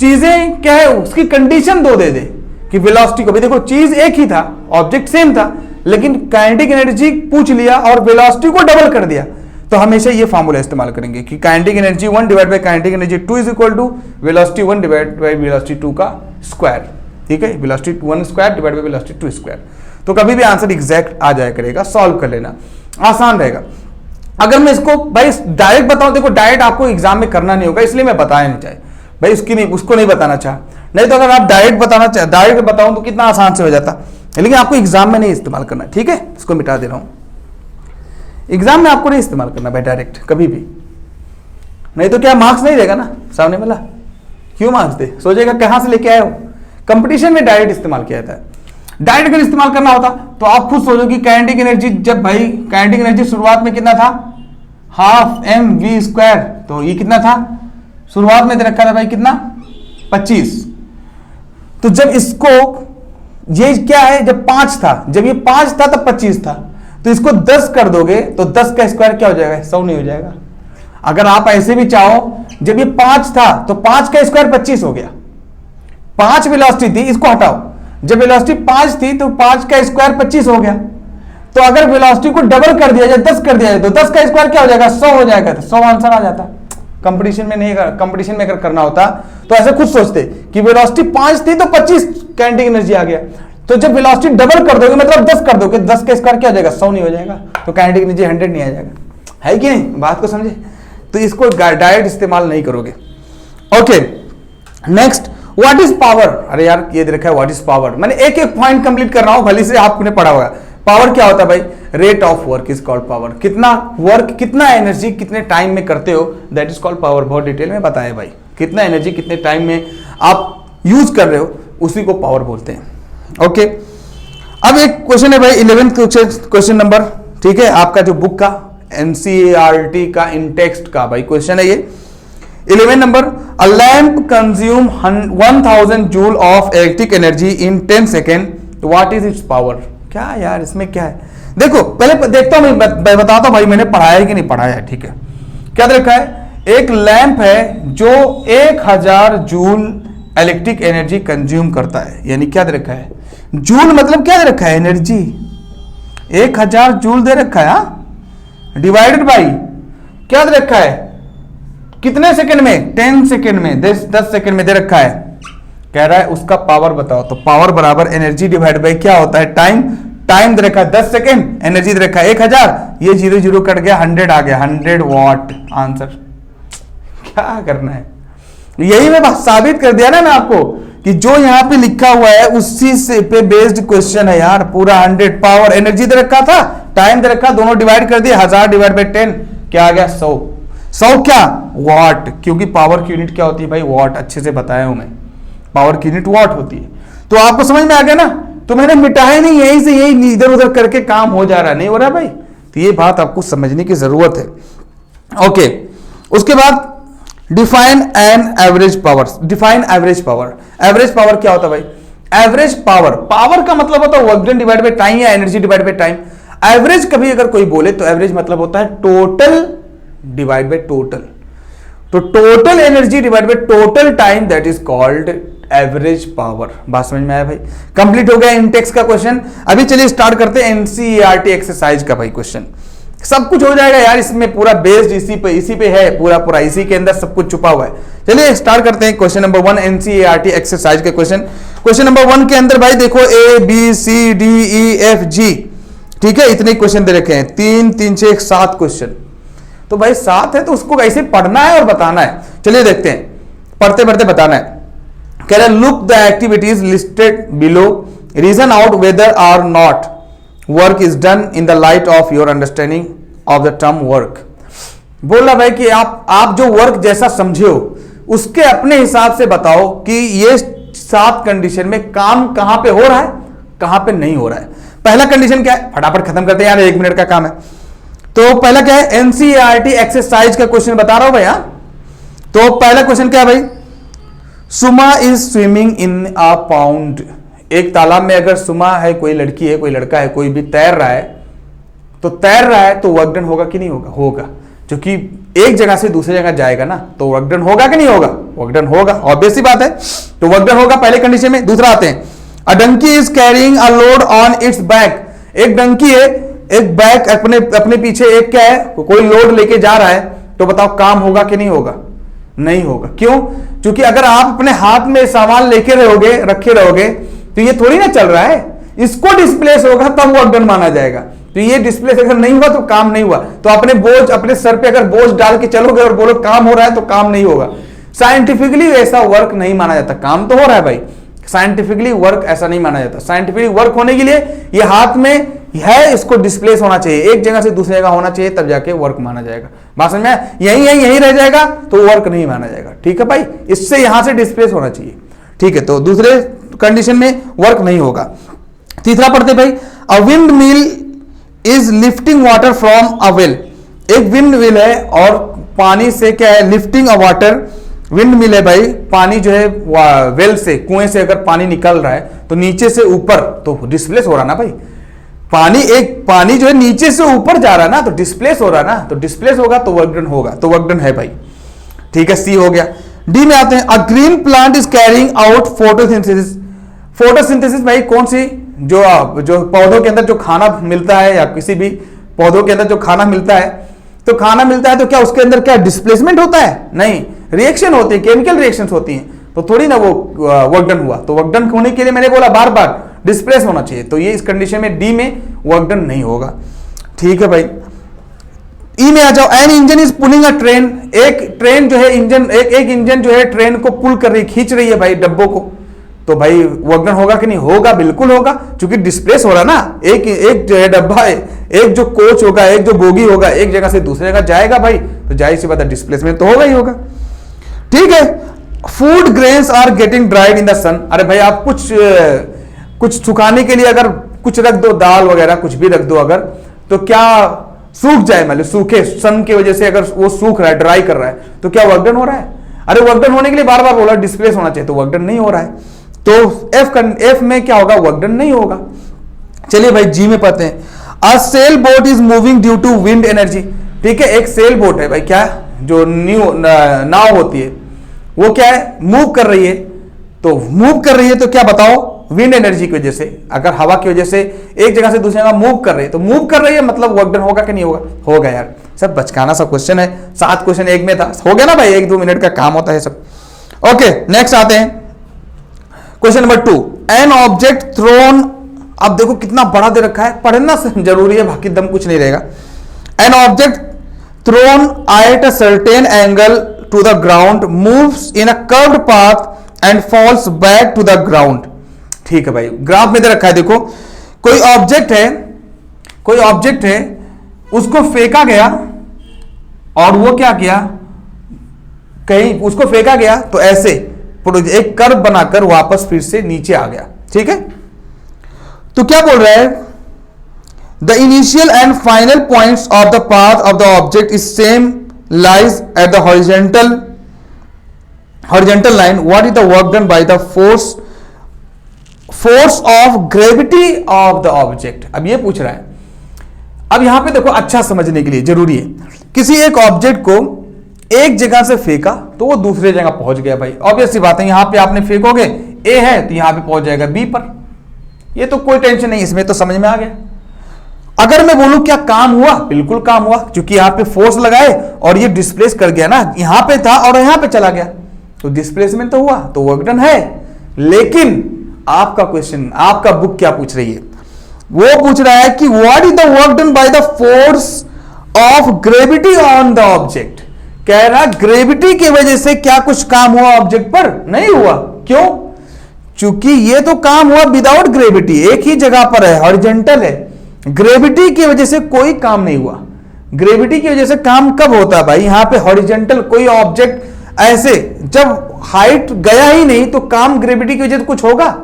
चीजें क्या है, उसकी कंडीशन 2 दे दे कि वेलोसिटी को भी, देखो चीज एक ही था, ऑब्जेक्ट सेम था, लेकिन काइनेटिक एनर्जी पूछ लिया और वेलोसिटी को डबल कर दिया, तो हमेशा ये फॉर्मूला इस्तेमाल करेंगे कि kinetic energy 1 divide by kinetic energy 2 is equal to velocity 1 divide by velocity 2 का स्क्वायर। ठीक है, velocity 1 square divide by velocity 2 square. तो कभी भी आंसर एग्जैक्ट आ जाया करेगा, सॉल्व कर लेना आसान रहेगा। अगर मैं इसको भाई डायरेक्ट बताऊं, देखो डायरेक्ट आपको एग्जाम में करना नहीं होगा, इसलिए मैं बताया नहीं चाहे भाई, उसको नहीं बताना चाह, नहीं तो अगर आप डायरेक्ट बताऊं तो कितना आसान से हो जाता, लेकिन आपको एग्जाम में नहीं इस्तेमाल करना। ठीक है, इसको मिटा दे रहा हूं, एग्जाम में आपको नहीं इस्तेमाल करना भाई डायरेक्ट कभी भी, नहीं तो क्या मार्क्स नहीं देगा ना सामने वाला, क्यों मार्क्स दे, सोचेगा कहां से लेके आए हो। कंपटीशन में डायरेक्ट इस्तेमाल किया जाता है। डायरेक्ट अगर इस्तेमाल करना होता तो आप खुद सोचो कि काइनेटिक एनर्जी, जब भाई काइनेटिक एनर्जी शुरुआत में कितना था, हाफ एम वी स्क्वायर, तो ये कितना था शुरुआत में दे रखा था भाई कितना 25। तो जब इसको, ये क्या है, जब 5 था, जब ये 5 था तब 25 था, तो इसको 10 कर दोगे तो 10 का स्क्वायर क्या हो जाएगा 100 नहीं हो जाएगा। अगर आप ऐसे भी चाहो, जब ये 5 था तो 5 का स्क्वायर 25 हो गया, 5 वेलोसिटी थी, इसको हटाओ, जब वेलोसिटी 5 थी तो 5 का स्क्वायर 25 हो गया। तो अगर वेलोसिटी को डबल कर दिया जाए, 10 कर दिया जाए, तो 10 का स्क्वायर क्या हो जाएगा 100 हो जाएगा, तो 100 आंसर आ जाता। कंपटीशन में नहीं, कंपटीशन में अगर करना होता तो ऐसे खुद सोचते कि वेलोसिटी 5 थी तो 25 काइनेटिक एनर्जी आ गया, तो जब वेलोसिटी डबल कर दोगे मतलब 10 कर दोगे, 10 का स्क्वायर क्या हो जाएगा 100 नहीं हो जाएगा, तो काइनेटिक एनर्जी 100 नहीं आ जाएगा, है कि नहीं, बात को समझे। तो इसको डायरेक्ट इस्तेमाल नहीं करोगे। Okay, next what is power. अरे यार ये दे रखा है व्हाट इज पावर, मैंने एक एक पॉइंट कंप्लीट कर रहा हूं, भली से आपने पढ़ा होगा। पावर क्या होता है भाई, rate of work is called power, कितना वर्क, कितना एनर्जी कितने टाइम में करते हो, दैट इज कॉल्ड पावर। बहुत डिटेल में बताया भाई। कितना एनर्जी कितने टाइम में आप यूज कर रहे हो, उसी को पावर बोलते हैं। ओके, अब एक क्वेश्चन है भाई 11th क्वेश्चन नंबर, ठीक है, आपका जो बुक का एनसीईआरटी का इंटेक्स्ट का भाई क्वेश्चन है ये 11 number. A lamp consume 1000 joule of electric energy in 10 second, what is it's power. क्या यार इसमें क्या है, देखो पहले देखता हूं, मैं बताता हूं भाई मैंने पढ़ाया है कि नहीं पढ़ाया है। ठीक है, क्या देखा है, एक लैंप है जो 1000 जूल इलेक्ट्रिक एनर्जी कंज्यूम करता है, यानी क्या दे रखा है, जूल मतलब क्या दे रखा है, एनर्जी 1000 जूल दे रखा है, डिवाइडेड बाई क्या दे रखा है, कितने सेकंड में, 10 सेकंड में, 10 सेकंड में दे रखा है। कह रहा है उसका पावर बताओ, तो पावर बराबर एनर्जी डिवाइड बाई क्या होता है, टाइम। टाइम दे रखा है 10 सेकंड, एनर्जी दे रखा है 1000, ये 0 0 कट गया, 100 आ गया, 100 वॉट आंसर। क्या करना है, यही मैं साबित कर दिया ना मैं आपको कि जो यहां पे लिखा हुआ है उसी से पे बेस्ड क्वेश्चन है यार पूरा। 100 पावर, एनर्जी दे रखा था, टाइम दे रखा, दोनों डिवाइड कर दिए, 1000 डिवाइड बाई 10 क्या आ गया, 100। 100 क्या, वॉट, क्योंकि पावर की यूनिट क्या होती है भाई, वॉट। अच्छे से बताया हूं मैं, पावर की यूनिट वॉट होती है। तो आपको समझ में आ गया ना, तो मैंने मिटाया नहीं, यहीं से यही इधर उधर करके काम हो जा रहा, नहीं हो रहा भाई। तो ये बात आपको समझने की जरूरत है। ओके, उसके बाद define an average power. Define average power. Average power क्या होता है भाई, एवरेज पावर, पावर का मतलब होता है work done divide by time या energy divide by time. Average कभी अगर कोई बोले तो एवरेज मतलब होता है टोटल डिवाइड बाय टोटल। तो total energy divide by total time, that is called average power. बात समझ में आया भाई, कंप्लीट हो गया इंटेक्स का क्वेश्चन। अभी चलिए स्टार्ट करते हैं एनसीईआरटी एक्सरसाइज का भाई क्वेश्चन। सब कुछ हो जाएगा यार इसमें, पूरा बेस्ड इसी पे है, पूरा इसी के अंदर सब कुछ छुपा हुआ है। चलिए स्टार्ट करते हैं क्वेश्चन नंबर 1 एनसीईआरटी एक्सरसाइज के क्वेश्चन। क्वेश्चन नंबर 1 के अंदर भाई देखो A B C D E F G, ठीक है, इतने क्वेश्चन दे रखे हैं, 3 3 6 7 क्वेश्चन। तो भाई 7 है तो उसको कैसे पढ़ना है और बताना है, चलिए देखते हैं, पढ़ते पढ़ते बताना है। कह रहा है look the activities listed below, reason out whether or not work is done in the light of your understanding of the term work. बोल रहा भाई कि आप जो वर्क जैसा समझे हो उसके अपने हिसाब से बताओ कि ये 7 कंडीशन में काम कहां पे हो रहा है, कहां पे नहीं हो रहा है। पहला कंडीशन क्या है, फटाफट खत्म करते हैं यार, 1 मिनट का काम है। तो पहला क्या है, एनसीईआरटी एक्सरसाइज का क्वेश्चन बता रहा हूं भैया। तो पहला क्वेश्चन क्या है भाई, Suma is swimming in a pond. एक तालाब में अगर सुमा है, कोई लड़की है, कोई लड़का है, कोई भी तैर रहा है, तो तैर रहा है तो वर्क डन होगा कि नहीं होगा, होगा, क्योंकि एक जगह से दूसरी जगह जाएगा ना, तो वर्क डन होगा कि नहीं होगा, वर्क डन होगा, ऑब्वियस सी बात है, तो वर्क डन होगा पहले कंडीशन में। दूसरा आते हैं, a donkey is carrying a load on its back. एक डंकी है, एक बैक अपने पीछे एक क्या है, कोई लोड लेके जा रहा है, तो बताओ काम होगा कि नहीं होगा, नहीं होगा। क्यों, क्योंकि अगर आप अपने हाथ में सामान लेके रहोगे, रखे रहोगे, तो ये थोड़ी ना चल रहा है, इसको डिस्प्लेस होगा तब वर्क डन माना जाएगा। तो ये डिस्प्लेस अगर नहीं हुआ तो काम नहीं हुआ। तो अपने बोझ, अपने सर पे अगर बोझ डाल के चलोगे और बोलो काम हो रहा है, तो काम नहीं होगा। साइंटिफिकली ऐसा वर्क नहीं माना जाता, काम तो हो रहा है भाई, साइंटिफिकली वर्क ऐसा नहीं माना जाता। साइंटिफिकली वर्क होने के लिए ये हाथ में है, इसको डिस्प्लेस होना चाहिए, एक जगह से दूसरी जगह होना चाहिए, तब जाके वर्क माना जाएगा। बात समझ में, यही रह जाएगा तो वर्क नहीं माना जाएगा। ठीक है भाई, इससे यहां से डिस्प्लेस होना चाहिए। ठीक है, तो दूसरे कंडीशन में वर्क नहीं होगा। तीसरा पढ़ते भाई, a wind mill is lifting water from a well. एक विंड मिल है और पानी से क्या है, लिफ्टिंग अ वाटर। विंड मिल है भाई, पानी जो है वेल से, कुएं से अगर पानी निकल रहा है तो नीचे से ऊपर, तो डिस्प्लेस हो रहा ना भाई, पानी जो है नीचे से ऊपर जा रहा है ना, तो डिस्प्लेस हो रहा है ना, तो डिस्प्लेस होगा तो वर्क डन होगा, तो वर्क डन है भाई। ठीक है, सी हो गया। डी में आते हैं, a green plant is carrying out photosynthesis. Photosynthesis भाई कौन सी, जो पौधों के अंदर जो खाना मिलता है, या किसी भी पौधों के अंदर जो खाना मिलता है, तो खाना मिलता है तो क्या उसके अंदर क्या डिस्प्लेसमेंट होता है, नहीं, रिएक्शन होती है, केमिकल रिएक्शंस होती हैं, तो थोड़ी ना वो वर्क डन हुआ। तो वर्क डन होने के लिए मैंने बोला बार बार डिस्प्लेस होना चाहिए, तो ये इस कंडीशन में डी में वर्क डन नहीं होगा। ठीक है भाई, ई में आ जाओ, an engine is pulling a train. एक ट्रेन जो है इंजन, एक इंजन जो है ट्रेन को पुल कर रही, खींच रही है भाई डब्बों को, तो भाई वर्क डन होगा कि नहीं होगा, बिल्कुल होगा, क्योंकि डिस्प्लेस हो रहा ना, एक जो है डब्बा है, एक जो कोच होगा, एक जो बोगी होगा, एक जगह से दूसरी जगह जाएगा भाई, तो जाहिर सी बात है डिस्प्लेसमेंट तो होगा ही होगा। ठीक है। Food grains are getting dried in the sun. अरे भाई आप कुछ सुखाने के लिए अगर कुछ रख दो, दाल वगैरह कुछ भी रख दो अगर, तो क्या सूख जाए, मतलब सूखे सन की वजह से अगर वो सूख रहा है, ड्राई कर रहा है, तो क्या वर्क डन हो रहा है? अरे वर्क डन होने के लिए बार बार बोला डिस्प्लेस होना चाहिए, तो वर्क डन नहीं हो रहा है। तो एफ में क्या होगा? वर्क डन नहीं होगा। चलिए भाई जी में पढ़ते हैं। A sail boat is moving due to wind energy. ठीक है, एक सेल बोट है भाई, क्या जो नाव होती है वो क्या है? मूव कर रही है। तो मूव कर रही है तो क्या बताओ? विंड एनर्जी की वजह से, अगर हवा की वजह से एक जगह से दूसरी जगह मूव कर रही है, तो मूव कर रही है मतलब वर्क डन होगा कि नहीं होगा? होगा यार। सब बचकाना सा क्वेश्चन है, 7 क्वेश्चन एक में था, हो गया ना भाई, 1-2 मिनट का काम होता है सब। ओके नेक्स्ट आते हैं question number 2। An object thrown. अब देखो कितना बड़ा दे रखा है, पढ़ना जरूरी है, बाकी दम कुछ नहीं रहेगा। An object thrown at a certain angle to the ground moves in a curved path and falls back to the ground. ठीक है भाई, ग्राफ में दे रखा है, देखो कोई ऑब्जेक्ट है, उसको फेंका गया और वो क्या किया, कहीं उसको फेंका गया तो ऐसे एक कर्व बनाकर वापस फिर से नीचे आ गया। ठीक है, तो क्या बोल रहा है? The initial and final points of the path of the object is same lies at the horizontal line. What is the work done by the force of gravity of the object. अब ये पूछ रहा है। अब यहां पे देखो, अच्छा समझने के लिए जरूरी है, किसी एक ऑब्जेक्ट को एक जगह से फेंका तो वो दूसरे जगह पहुंच गया भाई, ऑब्वियस सी बात है। यहां पे आपने फेंकोगे, ए है तो यहां पे पहुंच जाएगा बी पर, ये तो कोई टेंशन नहीं, इसमें तो समझ में आ गया। अगर मैं बोलूं क्या काम हुआ? बिल्कुल काम हुआ, क्योंकि यहां पे फोर्स लगाए और ये डिस्प्लेस कर गया ना, यहां पे था और यहां पे चला गया, तो डिस्प्लेसमेंट तो हुआ, तो वर्क डन है। लेकिन आपका क्वेश्चन, आपका बुक क्या पूछ रही है? वो पूछ रहा है कि what is the work done by the force of gravity on the object. कह रहा ग्रेविटी की वजह से क्या कुछ काम हुआ ऑब्जेक्ट पर? नहीं हुआ। क्यों? क्योंकि ये तो काम हुआ विदाउट ग्रेविटी, एक ही जगह पर है, हॉरिजॉन्टल है। ग्रेविटी की वजह से कोई काम नहीं हुआ। ग्रेविटी की वजह से काम कब होता है भाई? यहां पे हॉरिजॉन्टल कोई ऑब्जेक्ट ऐसे, जब हाइट गया ही नहीं तो काम ग्रेविटी की वजह से कुछ होगा?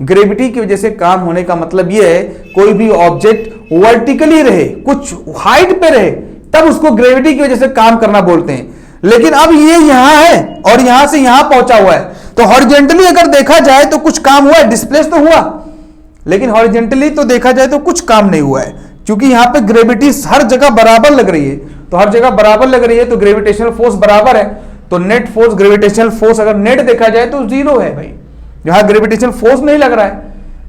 ग्रेविटी की वजह से काम होने का मतलब यह है कोई भी ऑब्जेक्ट वर्टिकली रहे, कुछ हाइट पे रहे, तब उसको ग्रेविटी की वजह से काम करना बोलते हैं। लेकिन अब ये यहां है और यहां से यहां पहुंचा हुआ है, तो हॉरिजॉन्टली अगर देखा जाए तो कुछ काम हुआ है, डिस्प्लेस तो हुआ, लेकिन हॉरिजॉन्टली तो देखा जाए तो कुछ काम नहीं हुआ है, क्योंकि यहां पे ग्रेविटी हर जगह बराबर लग रही है। तो हर जगह बराबर लग रही है तो ग्रेविटेशनल फोर्स बराबर है, तो नेट फोर्स, ग्रेविटेशनल फोर्स अगर नेट देखा जाए तो 0 है भाई। यहां ग्रेविटेशनल फोर्स नहीं लग रहा है,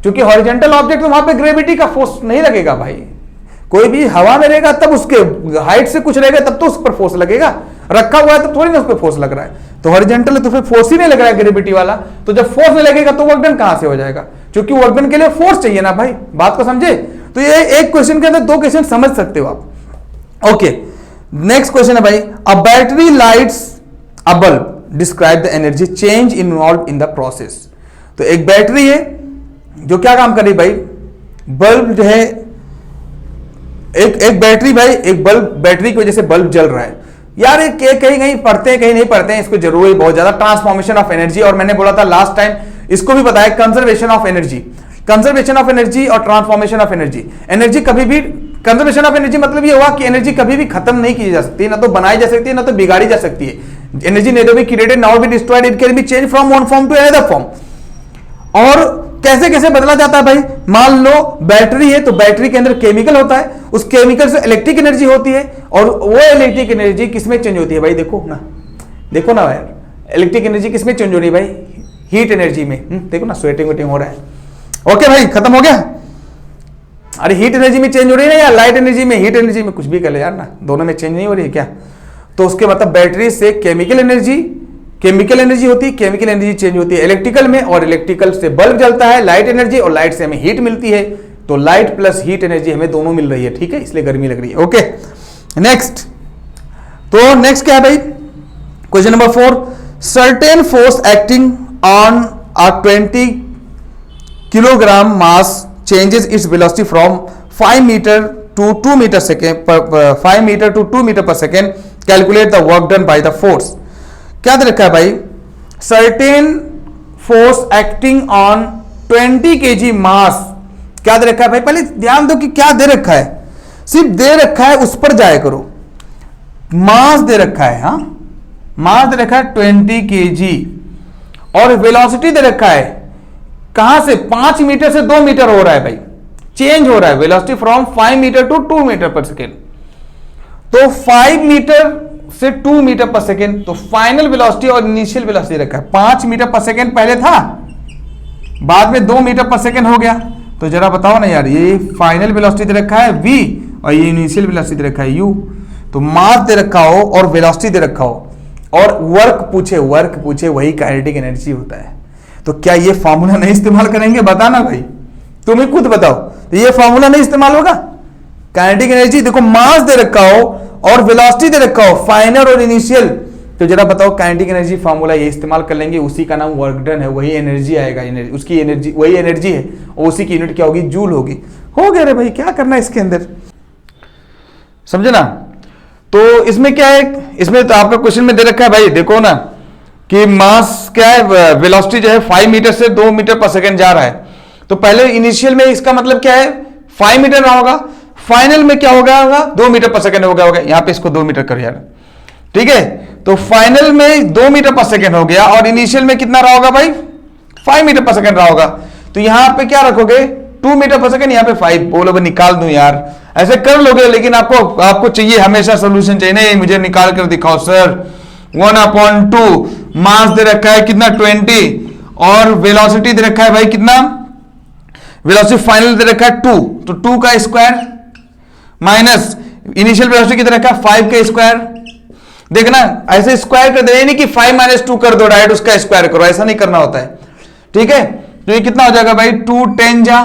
क्योंकि हॉरिजॉन्टल ऑब्जेक्ट, तो वहां पे ग्रेविटी का फोर्स नहीं लगेगा भाई। कोई भी हवा में रहेगा तब उसके हाइट से कुछ रहेगा तब तो उस पर फोर्स लगेगा, रखा हुआ है तो थोड़ी ना उस पर फोर्स लग रहा है। तो हॉरिजॉन्टल है तो फिर फोर्स ही नहीं लग रहा है ग्रेविटी वाला, तो जब फोर्स नहीं लगेगा तो वर्कडन कहां से हो जाएगा? क्योंकि वर्कडन के लिए फोर्स चाहिए ना भाई, बात को समझे? तो ये एक क्वेश्चन के अंदर 2 क्वेश्चन समझ सकते हो आप। ओके नेक्स्ट क्वेश्चन है भाई, a battery lights a bulb, describe the energy change involve in the process. तो एक बैटरी है जो क्या काम कर रही भाई? बल्ब जो है, एक बैटरी भाई, एक बल्ब, बैटरी की वजह से बल्ब जल रहा है यार। ये कहीं कहीं पढ़ते हैं कहीं नहीं पढ़ते हैं, इसको जरूरी बहुत ज्यादा। ट्रांसफॉर्मेशन ऑफ एनर्जी, और मैंने बोला था लास्ट टाइम, इसको भी बताया conservation of energy. Conservation of energy और ट्रांसफॉर्मेशन ऑफ एनर्जी। एनर्जी कभी भी, कंजर्वेशन ऑफ एनर्जी मतलब ये हुआ कि एनर्जी कभी भी खत्म नहीं की जा सकती, ना तो बनाई जा सकती है ना तो बिगाड़ी जा सकती है। Energy neither be created nor be destroyed, it can be change from one form to another form. और कैसे कैसे बदला जाता है भाई? मान लो बैटरी है तो बैटरी के अंदर केमिकल होता है, उस केमिकल से इलेक्ट्रिक एनर्जी होती है, और वो इलेक्ट्रिक एनर्जी किसमें चेंज होती है भाई? देखो ना, देखो ना यार, इलेक्ट्रिक एनर्जी किसमें चेंज हो रही है भाई? हीट एनर्जी में। देखो ना, स्वेटिंग वेटिंग हो रहा है। ओके भाई, खत्म हो गया। अरे हीट एनर्जी में चेंज हो रही है ना, या लाइट एनर्जी में? हीट एनर्जी में कुछ भी कर ले यार ना, दोनों में चेंज नहीं हो रही है क्या? तो उसके मतलब बैटरी से केमिकल एनर्जी होती है, केमिकल एनर्जी चेंज होती है इलेक्ट्रिकल में, और इलेक्ट्रिकल से बल्ब जलता है, लाइट एनर्जी, और लाइट से हमें हीट मिलती है। तो लाइट प्लस हीट एनर्जी हमें दोनों मिल रही है, ठीक है, इसलिए गर्मी लग रही है। ओके नेक्स्ट, तो नेक्स्ट क्या है भाई? Question number 4, certain force acting on a 20 kilogram mass changes its velocity from 5 metre to 2 metre पर second. Calculate the work done by the force. क्या दे रखा है भाई, certain force acting on 20 kg mass. क्या दे रखा है भाई, पहले ध्यान दो कि क्या दे रखा है, सिर्फ दे रखा है उस पर जाया करो। मास दे रखा है, हाँ मास दे रखा है 20 kg और वेलोसिटी दे रखा है कहां से, 5 मीटर से 2 मीटर हो रहा है भाई, चेंज हो रहा है velocity from 5 metre to 2 metre पर सेकेंड। तो 5 मीटर से 2 मीटर पर सेकेंड, तो फाइनल वेलोसिटी और इनिशियल वेलोसिटी रखा है 5 मीटर पर सेकेंड पहले था, बाद में 2 मीटर पर सेकेंड हो गया। तो जरा बताओ ना यार, ये फाइनल वेलोसिटी दे रखा है v और ये इनिशियल वेलोसिटी दे रखा है u। तो मास दे रखा हो और वेलोसिटी दे रखा हो और वर्क पूछे वही काइनेटिक एनर्जी होता है। तो क्या ये फॉर्मूला नहीं इस्तेमाल करेंगे, बताना भाई, तुम ही खुद बताओ, तो ये फॉर्मूला नहीं इस्तेमाल होगा। काइनेटिक एनर्जी देखो, मास दे रखा हो और वेलोसिटी दे रखा हो, फाइनल और इनिशियल, तो जरा बताओ काइनेटिक एनर्जी फॉर्मूला ये इस्तेमाल कर लेंगे, उसी का नाम वर्क डन है, वही एनर्जी आएगा, उसकी एनर्जी वही एनर्जी है और उसी की यूनिट क्या होगी, जूल होगी। हो गया रे भाई, क्या करना है इसके अंदर, समझे ना। तो इसमें क्या है, इसमें तो आपका क्वेश्चन में दे रखा है भाई, देखो ना कि मास क्या है, वेलोसिटी जो है 5 मीटर से 2 मीटर पर सेकेंड जा रहा है। तो पहले इनिशियल में इसका मतलब क्या है, 5 मीटर रहा होगा, फाइनल में क्या हो गया होगा, 2 मीटर पर सेकेंड हो गया होगा। यहां पे इसको 2 मीटर करो यार, ठीक है। तो फाइनल में 2 मीटर पर सेकेंड हो गया और इनिशियल में कितना रहा होगा भाई, 5 मीटर पर सेकेंड रहा होगा। तो यहां पे क्या रखोगे, 2 मीटर पर सेकेंड, यहां पे 5। बोलो भाई निकाल दूं यार, ऐसे कर लोगे, लेकिन आपको चाहिए हमेशा सोल्यूशन चाहिए, नहीं मुझे निकाल कर दिखाओ सर। 1/2 मास दे रखा है कितना, 20 और वेलोसिटी दे रखा है भाई कितना, वेलोसिटी फाइनल दे रखा है 2, तो 2 का स्क्वायर माइनस इनिशियल वेलोसिटी कितना रखा है 5 का स्क्वायर। देखना ऐसे स्क्वायर कर दे, नहीं कि 5 - 2 कर दो डायरेक्ट उसका स्क्वायर करो, ऐसा नहीं करना होता है, ठीक है। तो ये कितना हो जाएगा भाई, 2 10 जा,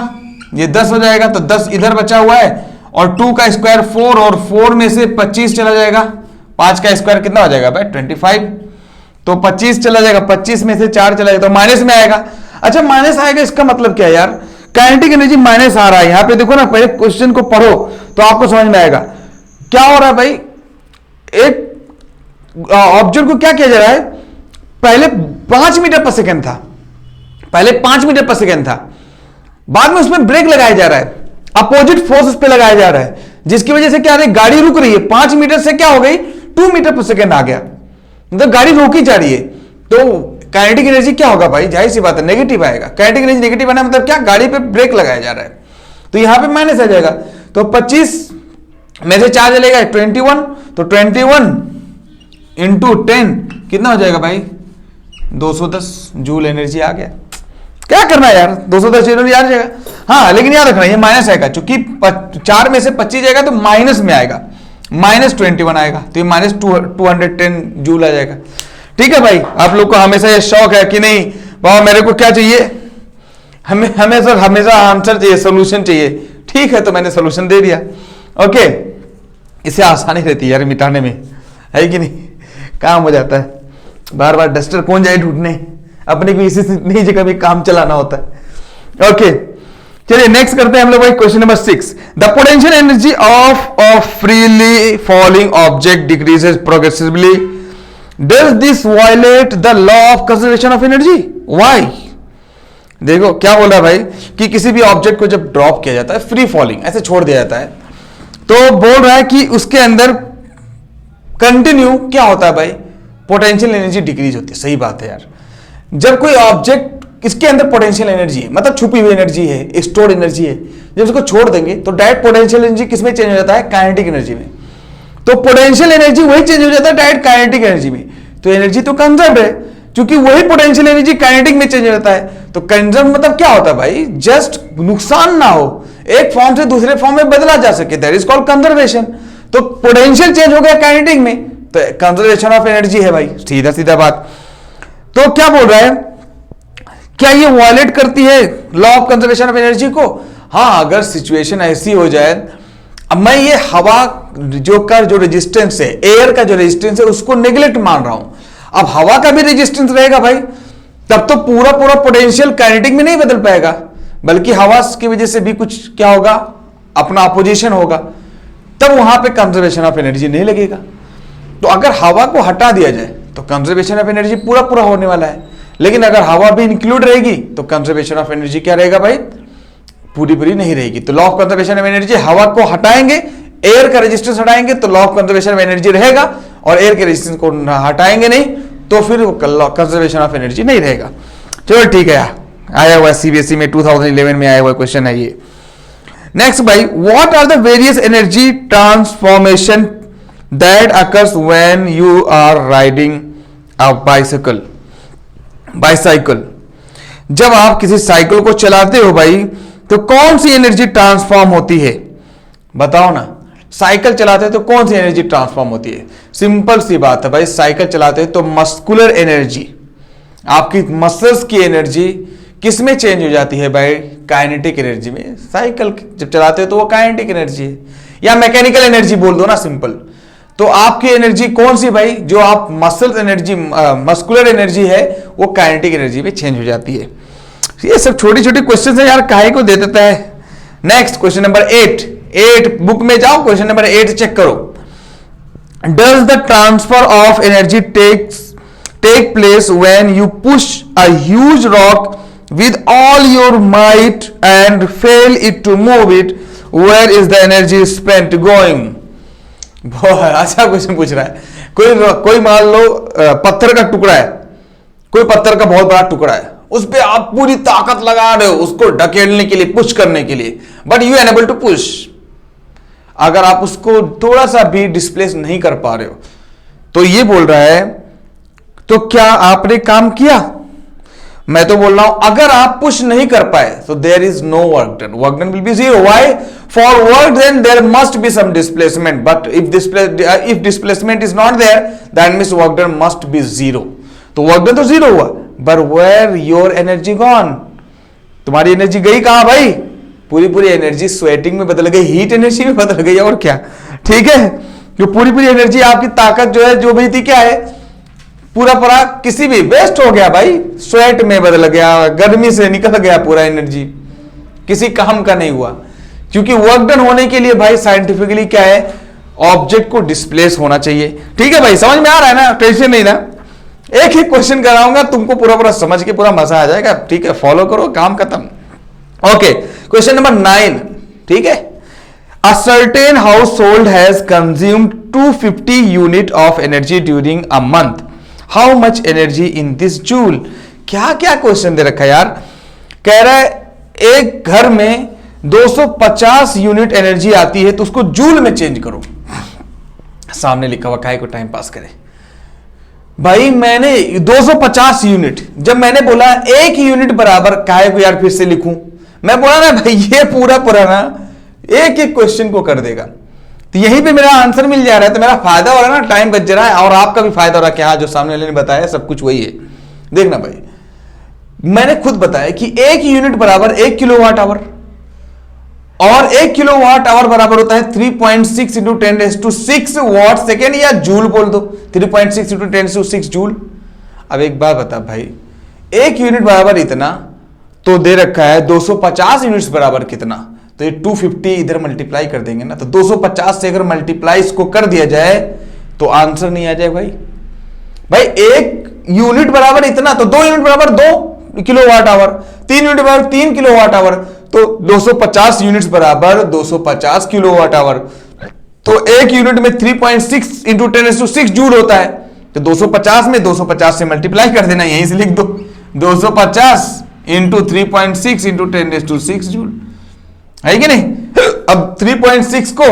ये 10 हो जाएगा, तो 10 इधर बचा हुआ है और 2 का स्क्वायर 4 और 4 में से 25 चला जाएगा, 5 का स्क्वायर कितना हो जाएगा भाई 25, तो 25 चला जाएगा, 25 में से 4 चला जाएगा तो माइनस में आएगा। अच्छा माइनस आएगा, इसका मतलब क्या है यार, काइनेटिक एनर्जी माइनस आ रहा है। यहां पे देखो ना, पहले क्वेश्चन को पढ़ो तो आपको समझ में आएगा क्या हो रहा है भाई। एक ऑब्जेक्ट को क्या किया जा रहा है, पहले 5 मीटर पर सेकेंड था, पहले 5 मीटर पर सेकेंड था, बाद में उसमें ब्रेक लगाया जा रहा है, अपोजिट फोर्स उस पर लगाया जा रहा है, जिसकी वजह से क्या है, गाड़ी रुक रही है, 5 मीटर से क्या हो गई 2 मीटर पर सेकेंड आ गया, मतलब गाड़ी रोकी जा रही है। तो काइनेटिक एनर्जी क्या होगा भाई, जाहिर सी बात है नेगेटिव आएगा। काइनेटिक एनर्जी नेगेटिव आना मतलब क्या, गाड़ी पे ब्रेक लगाया जा रहा है, तो यहां पे माइनस आ जाएगा। तो 25 में से 4 चलेगा 21, तो 21 इंटू 10 कितना हो जाएगा भाई 210 जूल एनर्जी आ गया। क्या करना है यार, 210 एनर्जी आ जाएगा। हाँ लेकिन याद रखना ये माइनस आएगा, चूंकि 4 में से 25 जाएगा तो माइनस में आएगा, -21 आएगा, तो ये -210 जूल आ जाएगा। ठीक है भाई, आप लोग को हमेशा ये शौक है कि नहीं बाबा मेरे को क्या चाहिए, हमेशा आंसर चाहिए, सोल्यूशन चाहिए। ठीक है, तो मैंने सोल्यूशन दे दिया। ओके, इसे आसानी रहती है यार मिटाने में, है कि नहीं, काम हो जाता है। बार बार डस्टर कौन जाए ढूंढने, अपने को इसी नई जगह भी काम चलाना होता है। ओके चलिए नेक्स्ट करते हैं हम लोग भाई question number 6। The potential energy of a freely falling object decreases progressively, does this violate the law of conservation of energy, why. देखो क्या बोल रहा है भाई कि किसी भी ऑब्जेक्ट को जब ड्रॉप किया जाता है, फ्री फॉलिंग ऐसे छोड़ दिया जाता है, तो बोल रहा है कि उसके अंदर कंटिन्यू क्या होता है भाई, पोटेंशियल एनर्जी डिक्रीज होती है। सही बात है यार, जब कोई ऑब्जेक्ट इसके अंदर पोटेंशियल एनर्जी है, मतलब छुपी हुई एनर्जी है, स्टोर्ड एनर्जी है, जब उसको छोड़ देंगे तो डायरेक्ट पोटेंशियल एनर्जी किसमें चेंज हो जाता है, काइनेटिक एनर्जी में। तो पोटेंशियल एनर्जी वही चेंज हो जाता है डायरेक्ट काइनेटिक एनर्जी में। तो एनर्जी तो कंजर्व है, क्योंकि वही पोटेंशियल एनर्जी काइनेटिक में चेंज हो जाता है। तो कंजर्व मतलब क्या होता है भाई, जस्ट नुकसान ना हो, एक फॉर्म से दूसरे फॉर्म में बदला जा सके, दैट इज कॉल्ड कंजर्वेशन। तो पोटेंशियल चेंज हो गया काइनेटिक में, तो कंजर्वेशन ऑफ एनर्जी है भाई, सीधा सीधा बात। तो क्या बोल रहा है, क्या ये वायलेट करती है law of conservation of energy को। हाँ, अगर सिचुएशन ऐसी हो जाए, अब मैं ये हवा जो रेजिस्टेंस है, एयर का जो रेजिस्टेंस है उसको नेग्लेक्ट मान रहा हूं, अब हवा का भी रेजिस्टेंस रहेगा भाई, तब तो पूरा पोटेंशियल काइनेटिक में नहीं बदल पाएगा, बल्कि हवा की वजह से भी कुछ क्या होगा, अपना अपोजिशन होगा, तब वहां पे कंजर्वेशन ऑफ एनर्जी नहीं लगेगा। तो अगर हवा को हटा दिया जाए तो कंजर्वेशन ऑफ एनर्जी पूरा पूरा होने वाला है। लेकिन अगर हवा भी इंक्लूड रहेगी तो कंजर्वेशन ऑफ एनर्जी क्या रहेगा भाई, पूरी पूरी नहीं रहेगी। तो law of conservation of energy, हवा को हटाएंगे, एयर का रेजिस्टेंस हटाएंगे तो law of conservation of energy रहेगा, और एयर के रेजिस्टेंस को हटाएंगे नहीं तो फिर कंजर्वेशन ऑफ एनर्जी नहीं रहेगा। चलो ठीक है, आया हुआ सीबीएसई में 2011 में आया हुआ क्वेश्चन है ये। नेक्स्ट भाई, what are the various energy transformation that occurs when you are riding a bicycle. Bicycle, जब आप किसी साइकिल को चलाते हो भाई तो कौन सी एनर्जी ट्रांसफॉर्म होती है, बताओ ना। साइकिल चलाते हैं तो कौन सी एनर्जी ट्रांसफॉर्म होती है? सिंपल सी बात है भाई, साइकिल चलाते हैं तो मस्कुलर एनर्जी, आपकी मसल्स की एनर्जी किस में चेंज हो जाती है भाई, काइनेटिक एनर्जी में। साइकिल जब चलाते हो तो वो काइनेटिक एनर्जी है, या मैकेनिकल एनर्जी बोल दो ना सिंपल। तो आपकी एनर्जी कौन सी भाई, जो आप मसल्स एनर्जी, मस्कुलर एनर्जी है वो काइनेटिक एनर्जी में चेंज हो जाती है। ये सब छोटी छोटी क्वेश्चन है यार, काहे को दे देता है। नेक्स्ट क्वेश्चन नंबर 8 बुक में जाओ, क्वेश्चन नंबर 8 चेक करो। Does the transfer of energy take place when you push a huge rock with all your might and fail it to move it, where is the energy spent going? बहुत अच्छा question पूछ रहा है। कोई मान लो पत्थर का टुकड़ा है, कोई पत्थर का बहुत बड़ा टुकड़ा है, उस पे आप पूरी ताकत लगा रहे हो उसको ढकेलने के लिए, पुश करने के लिए, but you enable to push. अगर आप उसको थोड़ा सा भी डिस्प्लेस नहीं कर पा रहे हो तो ये बोल रहा है तो क्या आपने काम किया? मैं तो बोल रहा हूं अगर आप पुश नहीं कर पाए तो there is no work done, work done will be zero. Why? For work done there must be some displacement, but if displacement is not there that means work done must be zero. तो work done तो zero हुआ, but where your energy gone, तुम्हारी energy गई कहां भाई? पूरी पूरी energy sweating में बदल गई, हीट एनर्जी में बदल गई, और क्या। ठीक है, जो पूरी पूरी एनर्जी आपकी ताकत जो है, जो भी थी, क्या है, पूरा पूरा किसी भी वेस्ट हो गया भाई, स्वेट में बदल गया, गर्मी से निकल गया पूरा एनर्जी, किसी काम का नहीं हुआ। क्योंकि वर्क डन होने के लिए भाई साइंटिफिकली क्या है, ऑब्जेक्ट को डिस्प्लेस होना चाहिए। ठीक है भाई, समझ में आ रहा है ना, टेंशन नहीं ना। एक ही क्वेश्चन कराऊंगा, तुमको पूरा पूरा समझ के पूरा मजा आ जाएगा। ठीक है, फॉलो करो, काम खत्म। Okay, question number 9। ठीक है, a certain house hold has consumed 250 unit of energy during a month, how much energy in this joule. क्या क्या क्वेश्चन दे रखा है यार। कह रहा है एक घर में 250 यूनिट एनर्जी आती है तो उसको जूल में चेंज करो। सामने लिखा हुआ काहे को टाइम पास करे भाई। मैंने 250 यूनिट, जब मैंने बोला 1 यूनिट बराबर काहे को यार फिर से लिखूं, मैं बोला ना भाई ये पूरा पुराना एक एक क्वेश्चन को कर देगा, तो यहीं पे मेरा आंसर मिल जा रहा है, तो मेरा फायदा हो रहा है ना, टाइम बच जा रहा है, और आपका भी फायदा हो रहा है कि हाँ जो सामने वाले ने बताया सब कुछ वही है। देखना भाई, मैंने खुद बताया कि 1 यूनिट बराबर 1 किलोवाट आवर, और 1 किलोवाट आवर बराबर होता है 3.6 इंटू 10⁶ वॉट सेकेंड, या जूल बोल दो, 3.6 इंटू 10⁶ जूल। अब एक बात बता भाई, 1 यूनिट बराबर इतना तो दे रखा है, 250 यूनिट्स बराबर कितना, तो ये 250 इधर मल्टीप्लाई कर देंगे ना, तो 250 से अगर मल्टीप्लाई इसको कर दिया जाए तो आंसर नहीं आ जाए भाई। भाई 1 यूनिट बराबर इतना, तो 2 यूनिट बराबर 2 किलोवाट आवर, 3 यूनिट बराबर 3 किलोवाट आवर, तो 250 यूनिट्स बराबर 250 किलोवाट आवर। तो 1 यूनिट में 3.6 इंटू 10⁶ जूल होता है, तो 250 में 250 से मल्टीप्लाई कर देना, यहीं से लिख दो 250 इंटू 3.6 इंटू 10⁶ जूल, है कि नहीं। अब 3.6 को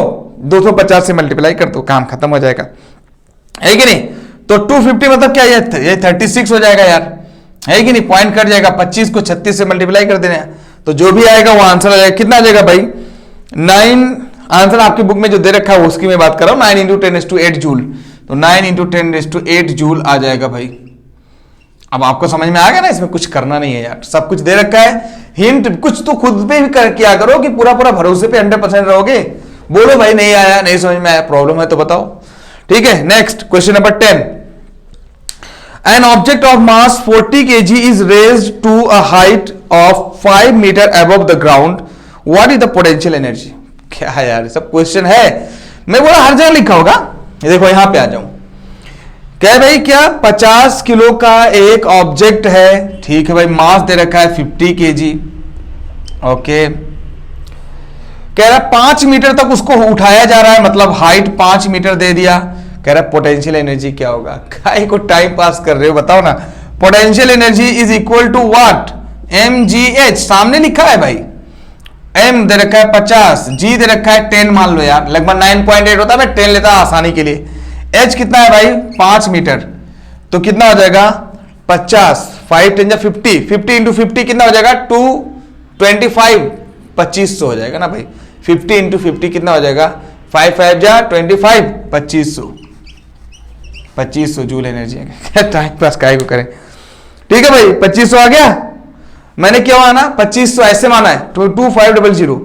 250 से मल्टीप्लाई कर दो, काम खत्म हो जाएगा, है कि नहीं। तो 250 मतलब क्या, ये 36 हो जाएगा यार, है कि नहीं। पॉइंट कट जाएगा, 25 को 36 से मल्टीप्लाई कर देना, तो जो भी आएगा वो आंसर आ जाएगा। कितना आ जाएगा भाई, 9। आंसर आपकी बुक में जो दे रखा है उसकी मैं बात कर रहा हूं, 9 इंटू 10⁸ जूल, तो 9 इंटू 10⁸ जूल आ जाएगा भाई। अब आपको समझ में आ गया ना, इसमें कुछ करना नहीं है यार, सब कुछ दे रखा है। हिंट कुछ तो खुद पे भी कर किया करो कि पूरा पूरा भरोसे पे 100% रहोगे। बोलो भाई नहीं आया, नहीं समझ में आया, प्रॉब्लम है तो बताओ। ठीक है, next question number 10। An object of mass 40 kg is raised to a height of 5 meter above the ground, what is the potential energy. क्या है यार, सब क्वेश्चन है, मैं बोला हर जगह लिखा होगा। ये देखो यहां पे आ जाऊं, क्या है भाई, क्या 50 किलो का एक ऑब्जेक्ट है, ठीक है भाई, मास दे रखा है 50 kg। ओके, कह रहा है 5 मीटर तक उसको उठाया जा रहा है, मतलब हाइट 5 मीटर दे दिया। कह रहा है पोटेंशियल एनर्जी क्या होगा? काय को टाइम पास कर रहे हो, बताओ ना। Potential energy is equal to what? mgh, सामने लिखा है भाई। m दे रखा है 50, g दे रखा है 10 मान लो यार, लगभग 9.8 होता है, मैं 10 लेता आसानी के लिए। h कितना है भाई? 5 मीटर, तो कितना हो जाएगा? 50, 5 10 50, 50 इंटू 50 कितना हो जाएगा? 225, 2500 हो जाएगा ना भाई। 50 इंटू 50 कितना हो जाएगा? 5 5 जा 25, 2500 जूल एनर्जी है। टाइम पास काय को करें, ठीक है भाई। 2500 आ गया, मैंने क्या माना? 2500 ऐसे माना है, 2500।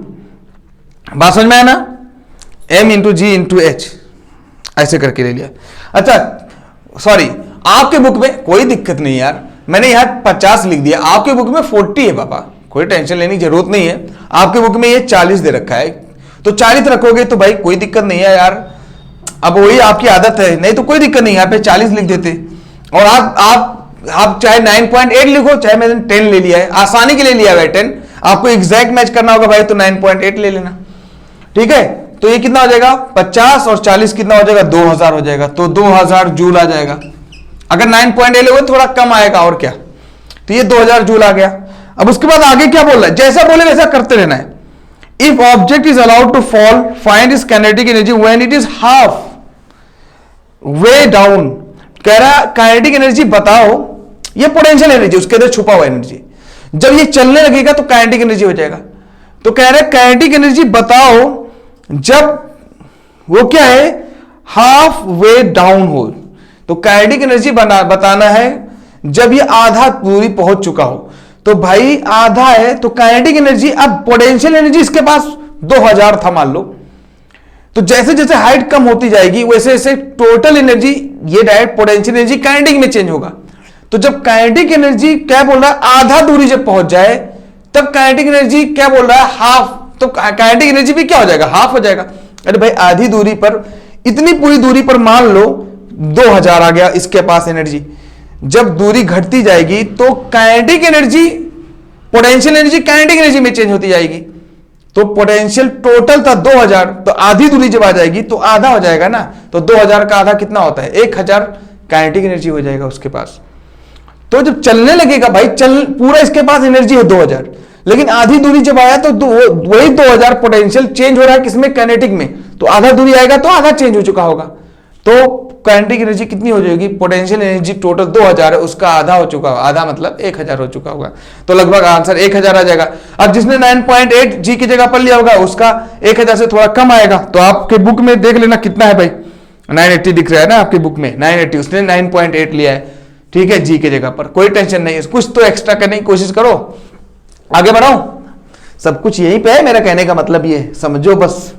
बात समझ में आया ना? m इंटू जी इंटू एच ऐसे करके ले लिया। अच्छा सॉरी, आपके बुक में कोई दिक्कत नहीं यार, मैंने यहां 50 लिख दिया, आपके बुक में 40 है पापा, कोई टेंशन लेने की जरूरत नहीं है। आपके बुक में ये 40 दे रखा है, तो 40 रखोगे तो भाई कोई दिक्कत नहीं है यार। अब वही आपकी आदत है, नहीं तो कोई दिक्कत नहीं, यहाँ पे 40 लिख देते। और आप चाहे 9.8 लिखो, चाहे मैंने 10 ले लिया है, आसानी के लिए लिया है 10। आपको एग्जैक्ट मैच करना होगा भाई तो 9.8 ले लेना, ठीक है। तो ये कितना हो जाएगा? 50 और 40 कितना हो जाएगा? 2000 हो जाएगा, तो 2000 जूल आ जाएगा। अगर 9.8 लोगे थोड़ा कम आएगा, और क्या। तो ये 2000 जूल आ गया। अब उसके बाद आगे क्या बोल रहा है? जैसा बोले वैसा करते रहना है। If object is allowed to fall, find its kinetic energy when it is half way down. कह रहा काइनेटिक एनर्जी बताओ, ये पोटेंशियल एनर्जी, उसके अंदर छुपा हुआ एनर्जी। जब ये चलने लगेगा तो काइनेटिक एनर्जी हो जाएगा। तो कह रहा है काइनेटिक एनर्जी बताओ जब वो क्या है? हाफ वे डाउन हो। तो काइनेटिक एनर्जी बताना है जब ये आधा दूरी पहुंच चुका हो। तो भाई आधा है, तो काइनेटिक एनर्जी, अब पोटेंशियल एनर्जी इसके पास 2000 था मान लो, तो जैसे जैसे हाइट कम होती जाएगी वैसे वैसे टोटल एनर्जी, ये डायरेक्ट पोटेंशियल एनर्जी काइनेटिक में चेंज होगा। तो जब काइनेटिक एनर्जी क्या बोल रहा है? आधा दूरी जब पहुंच जाए तब काइनेटिक एनर्जी क्या बोल रहा है? हाफ। तो काइनेटिक एनर्जी भी क्या हो जाएगा? हाफ हो जाएगा। अरे भाई आधी दूरी पर, इतनी पूरी दूरी पर मान लो 2000 आ गया इसके पास एनर्जी। जब दूरी घटती जाएगी तो kinetic energy, potential energy kinetic energy में चेंज होती जाएगी। तो पोटेंशियल टोटल था 2000, तो आधी दूरी जब आ जाएगी तो आधा हो जाएगा ना। तो 2000 का आधा कितना होता है? 1000 काइनेटिक एनर्जी हो जाएगा उसके पास। तो जब चलने लगेगा भाई, चल पूरा इसके पास एनर्जी है 2000, लेकिन आधी दूरी जब आया तो वही 2000 पोटेंशियल चेंज हो रहा है किसमें? काइनेटिक में। तो आधा दूरी आएगा तो आधा चेंज हो चुका होगा। तो काइनेटिक एनर्जी कितनी हो जाएगी? पोटेंशियल एनर्जी टोटल 2000 है, उसका आधा हो चुका होगा, आधा मतलब 1000 हो चुका होगा। तो लगभग आंसर 1000 आ जाएगा। अब जिसने 9.8 जी की जगह पर लिया होगा उसका 1000 से थोड़ा कम आएगा। तो आपके बुक में देख लेना कितना है भाई, 980 दिख रहा है ना आपके बुक में, 980, उसने 9.8 लिया है, ठीक है, जी की जगह पर। कोई टेंशन नहीं है, कुछ तो एक्स्ट्रा करने की कोशिश करो, आगे बढ़ाओ, सब कुछ यहीं पे है। मेरा कहने का मतलब ये समझो बस।